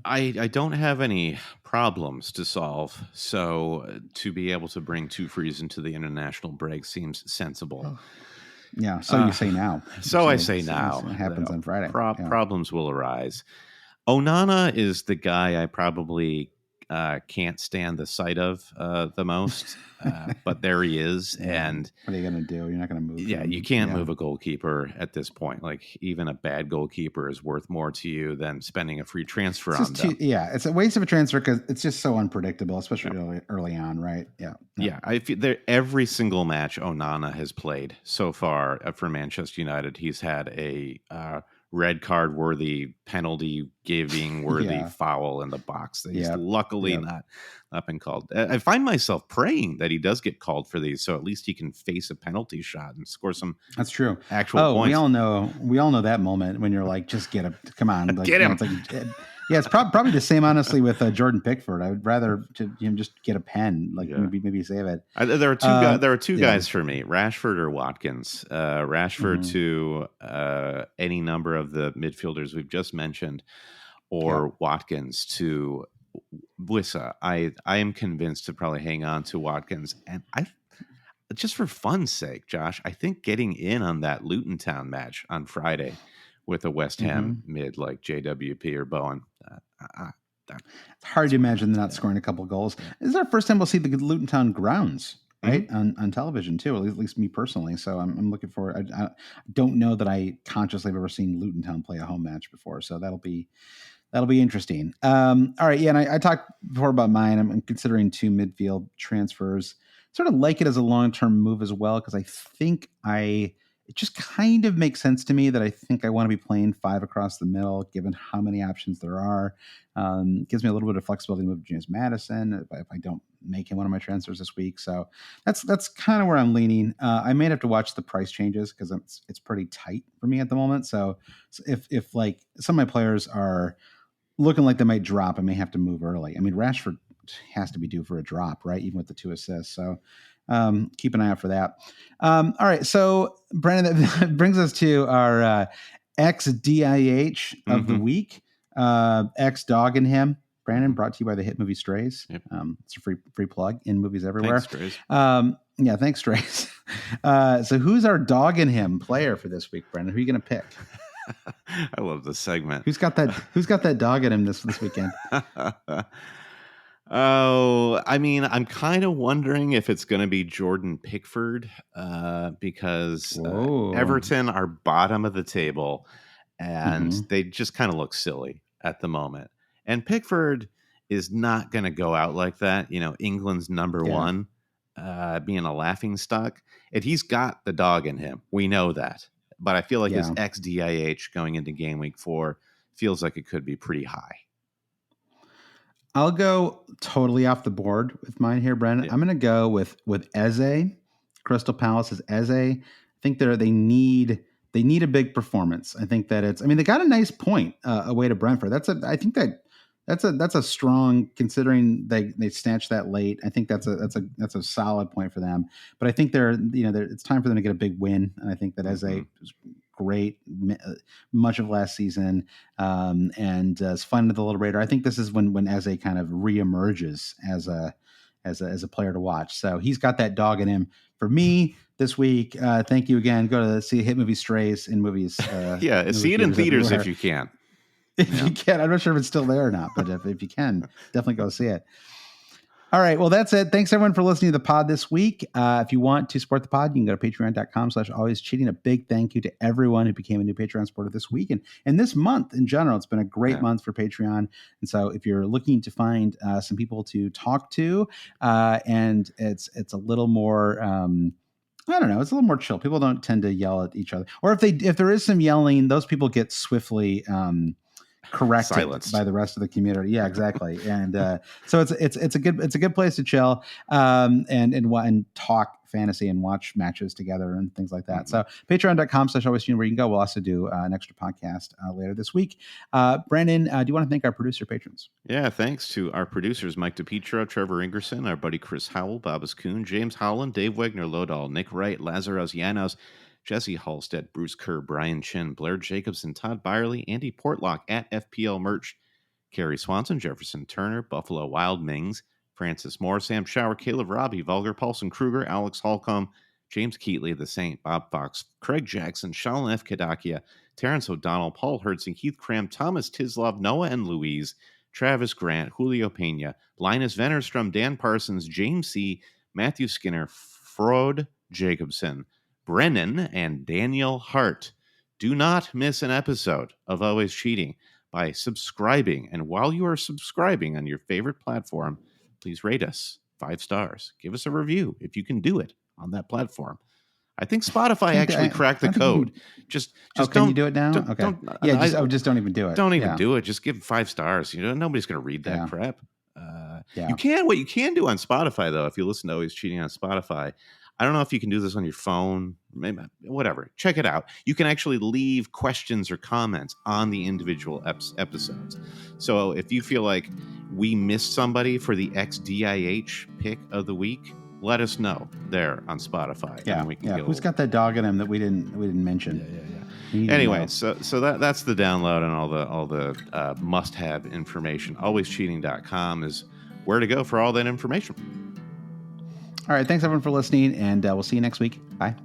I don't have any problems to solve, so to be able to bring two frees into the international break seems sensible. Yeah, so you say now. So I say now. It happens on Friday. Problems will arise. Onana is the guy I probably can't stand the sight of the most, but there he is. Yeah. And what are you going to do? You're not going to move. Yeah, you can't move a goalkeeper at this point. Like, even a bad goalkeeper is worth more to you than spending a free transfer on them. It's a waste of a transfer because it's just so unpredictable, especially early on, right? Yeah. Yeah, I feel every single match Onana has played so far for Manchester United, he's had a red card worthy, penalty giving worthy foul in the box. He's luckily not been called. I find myself praying that he does get called for these, so at least he can face a penalty shot and score some. That's true. Actual points. We all know that moment when you're like, just get him. Come on, like, get him. It's like, it's probably the same, honestly, with Jordan Pickford. I would rather just get a pen, maybe save it. There are two guys for me: Rashford or Watkins. Rashford to any number of the midfielders we've just mentioned, or Watkins to Wissa. I am convinced to probably hang on to Watkins, and just for fun's sake, Josh, I think getting in on that Luton Town match on Friday with a West Ham mid like JWP or Bowen. It's hard to imagine them not scoring a couple goals. This is our first time we'll see the Luton Town grounds, right, on television too. At least me personally. So I'm looking forward. I don't know that I consciously have ever seen Luton Town play a home match before, so that'll be interesting. All right, and I talked before about mine. I'm considering 2 midfield transfers. Sort of like it as a long-term move as well, because I think it just kind of makes sense to me that I think I want to be playing 5 across the middle, given how many options there are. Gives me a little bit of flexibility to move James Maddison if I don't make him one of my transfers this week. So that's kind of where I'm leaning. I may have to watch the price changes because it's pretty tight for me at the moment. So if like some of my players are looking like they might drop, I may have to move early. I mean, Rashford has to be due for a drop, right? Even with the 2 assists. So keep an eye out for that. All right. So Brandon, that brings us to our XDIH of the week. X Dog and Him. Brandon, brought to you by the hit movie Strays. Yep. It's a free plug in movies everywhere. Thanks, Strays. Thanks, Strays. So who's our Dog and Him player for this week, Brandon? Who are you going to pick? I love this segment. Who's got that dog in him this weekend? Oh, I mean, I'm kind of wondering if it's going to be Jordan Pickford because Everton are bottom of the table and they just kind of look silly at the moment. And Pickford is not going to go out like that. You know, England's number one, being a laughingstock. And he's got the dog in him. We know that. But I feel like his XDIH going into game week 4 feels like it could be pretty high. I'll go totally off the board with mine here, Brandon. I'm going to go with Eze, Crystal Palace's Eze. I think they need a big performance. I think that they got a nice point away to Brentford. That's a strong, considering they snatched that late. I think that's a solid point for them. But I think it's time for them to get a big win. And I think that Eze was great much of last season, and is fun under the little radar. I think this is when Eze kind of reemerges as a player to watch. So he's got that dog in him for me this week. Thank you again. Go to see Hit Movie Strays in movies. See it in theaters if you can. If you can. I'm not sure if it's still there or not, but if you can, definitely go see it. All right. Well, that's it. Thanks everyone for listening to the pod this week. If you want to support the pod, you can go to patreon.com/alwayscheating. A big thank you to everyone who became a new Patreon supporter this week and this month in general. It's been a great month for Patreon. And so if you're looking to find some people to talk to, and it's a little more, I don't know, it's a little more chill. People don't tend to yell at each other. Or if there is some yelling, those people get swiftly corrected silenced by the rest of the community. Yeah, exactly. And so it's a good place to chill and talk fantasy and watch matches together and things like that. So patreon.com/alwayscheating, where you can go. We'll also do an extra podcast later this week. Brandon, do you want to thank our producer patrons? Yeah, thanks to our producers, Mike DePietro, Trevor Ingerson, our buddy Chris Howell, Babas Kuhn, James Howland, Dave Wegner, Lodahl, Nick Wright, Lazarus Llanos, Jesse Halstead, Bruce Kerr, Brian Chin, Blair Jacobson, Todd Byerly, Andy Portlock at FPL Merch, Kerry Swanson, Jefferson Turner, Buffalo Wild Mings, Francis Moore, Sam Shower, Caleb Robbie, Vulgar, Paulson Kruger, Alex Holcomb, James Keatley, The Saint, Bob Fox, Craig Jackson, Shalin F. Kadakia, Terrence O'Donnell, Paul Hertzing, Keith Cram, Thomas Tislov, Noah and Louise, Travis Grant, Julio Pena, Linus Vennerstrom, Dan Parsons, James C., Matthew Skinner, Frode Jacobson, Brennan, and Daniel Hart. Do not miss an episode of Always Cheating by subscribing. And while you are subscribing on your favorite platform, please rate us 5 stars. Give us a review if you can do it on that platform. I think Spotify actually cracked the code. Just can don't you do it now? Just don't even do it. Don't even do it. Just give 5 stars. Nobody's going to read that crap. You can. What you can do on Spotify, though, if you listen to Always Cheating on Spotify, I don't know if you can do this on your phone, maybe, whatever. Check it out. You can actually leave questions or comments on the individual episodes. So if you feel like we missed somebody for the XDIH pick of the week, let us know there on Spotify. Yeah, and we can Who's got that dog in him that we didn't mention? Anyway, so that's the download and all the must-have information. AlwaysCheating.com is where to go for all that information. All right, thanks everyone for listening, and we'll see you next week. Bye.